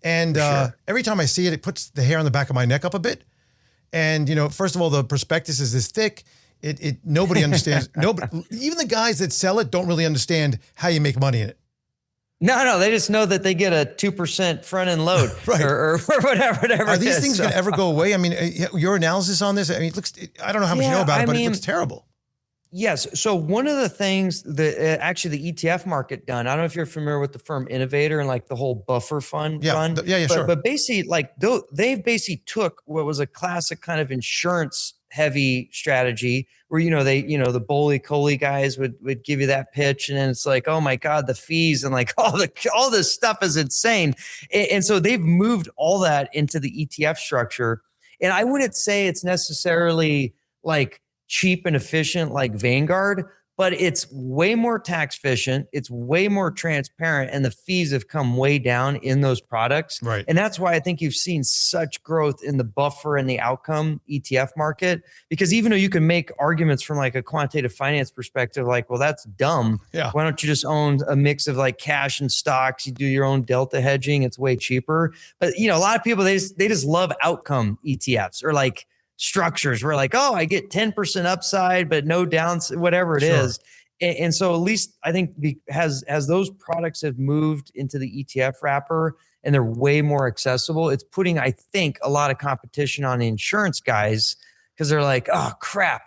And every time I see it, it puts the hair on the back of my neck up a bit. And, first of all, the prospectus is this thick. Nobody understands. Nobody, even the guys that sell it don't really understand how you make money in it. No, they just know that they get a 2% front end load or whatever. Are these things going to ever go away? I mean, your analysis on this, it looks, I don't know how much you know about it, but it looks terrible. Yes. So one of the things that actually the ETF market done, I don't know if you're familiar with the firm Innovator and the whole buffer fund. Sure. But basically they've basically took what was a classic kind of insurance heavy strategy where, the bully guys would give you that pitch and then it's like, oh my God, the fees and all this stuff is insane. And so they've moved all that into the ETF structure. And I wouldn't say it's necessarily cheap and efficient like Vanguard, but it's way more tax efficient. It's way more transparent and the fees have come way down in those products. Right. And that's why I think you've seen such growth in the buffer and the outcome ETF market, because even though you can make arguments from a quantitative finance perspective, well, that's dumb. Yeah. Why don't you just own a mix of cash and stocks? You do your own delta hedging. It's way cheaper. But a lot of people, they just love outcome ETFs or structures where oh, I get 10% upside, but no downside, whatever it is. And so at least I think as those products have moved into the ETF wrapper and they're way more accessible, it's putting, I think, a lot of competition on the insurance guys because they're like, oh crap.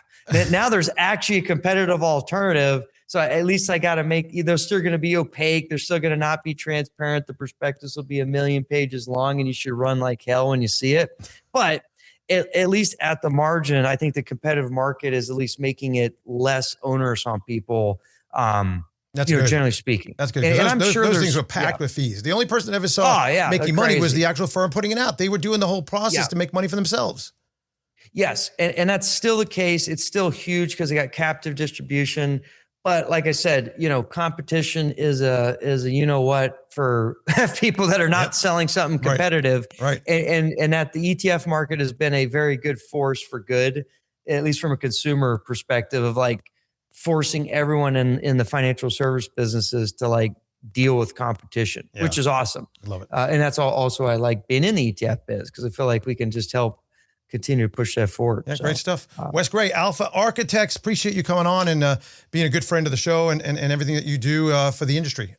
Now there's actually a competitive alternative. So at least I got to they're still going to be opaque. They're still going to not be transparent. The prospectus will be 1 million pages long and you should run like hell when you see it. But at least at the margin, I think the competitive market is at least making it less onerous on people. That's good. Generally speaking. That's good. And I'm sure those things were packed with fees. The only person that ever saw making money was the actual firm putting it out. They were doing the whole process to make money for themselves. Yes. And that's still the case. It's still huge because they got captive distribution. But like I said, competition is a what for people that are not selling something competitive. Right. And that the ETF market has been a very good force for good, at least from a consumer perspective of like forcing everyone in the financial service businesses to like deal with competition, which is awesome. Love it. And that's also I like being in the ETF biz because I feel like we can just help continue to push that forward. Yeah, great stuff. Wes Gray, Alpha Architects. Appreciate you coming on and being a good friend of the show and everything that you do for the industry.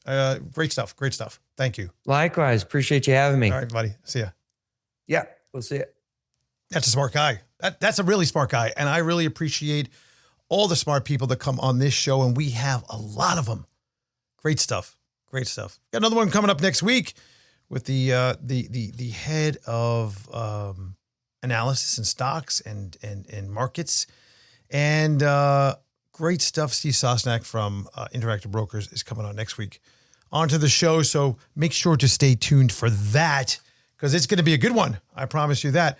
Great stuff. Great stuff. Thank you. Likewise. Appreciate you having me. All right, buddy. See ya. Yeah, we'll see you. That's a smart guy. That's a really smart guy. And I really appreciate all the smart people that come on this show, and we have a lot of them. Great stuff. Great stuff. Got another one coming up next week with the head of analysis and stocks and markets, and great stuff. Steve Sosnak from Interactive Brokers is coming on next week onto the show. So make sure to stay tuned for that because it's going to be a good one. I promise you that.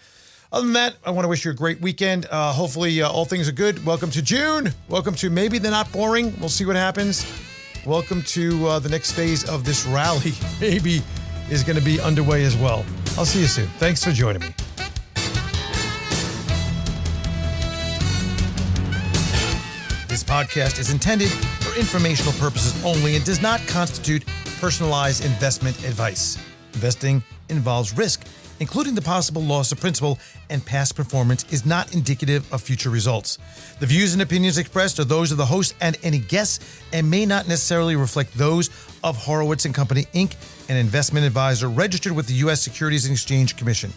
Other than that, I want to wish you a great weekend. Hopefully all things are good. Welcome to June. Welcome to maybe they're not boring. We'll see what happens. Welcome to the next phase of this rally. Maybe is going to be underway as well. I'll see you soon. Thanks for joining me. This podcast is intended for informational purposes only and does not constitute personalized investment advice. Investing involves risk, including the possible loss of principal, and past performance is not indicative of future results. The views and opinions expressed are those of the host and any guests and may not necessarily reflect those of Horowitz & Company, Inc., an investment advisor registered with the U.S. Securities and Exchange Commission.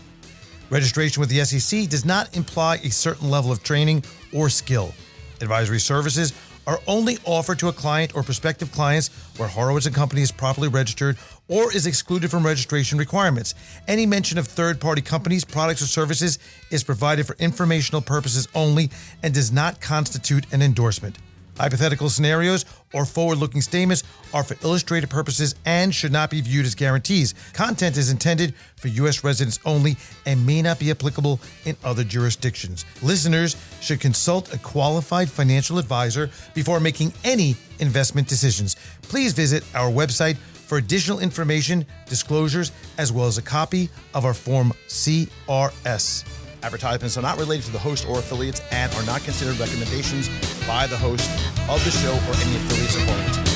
Registration with the SEC does not imply a certain level of training or skill. Advisory services are only offered to a client or prospective clients where Horowitz & Company is properly registered or is excluded from registration requirements. Any mention of third-party companies, products, or services is provided for informational purposes only and does not constitute an endorsement. Hypothetical scenarios or forward-looking statements are for illustrative purposes and should not be viewed as guarantees. Content is intended for U.S. residents only and may not be applicable in other jurisdictions. Listeners should consult a qualified financial advisor before making any investment decisions. Please visit our website for additional information, disclosures, as well as a copy of our Form CRS. Advertisements are not related to the host or affiliates and are not considered recommendations by the host of the show or any affiliates of Horowitz.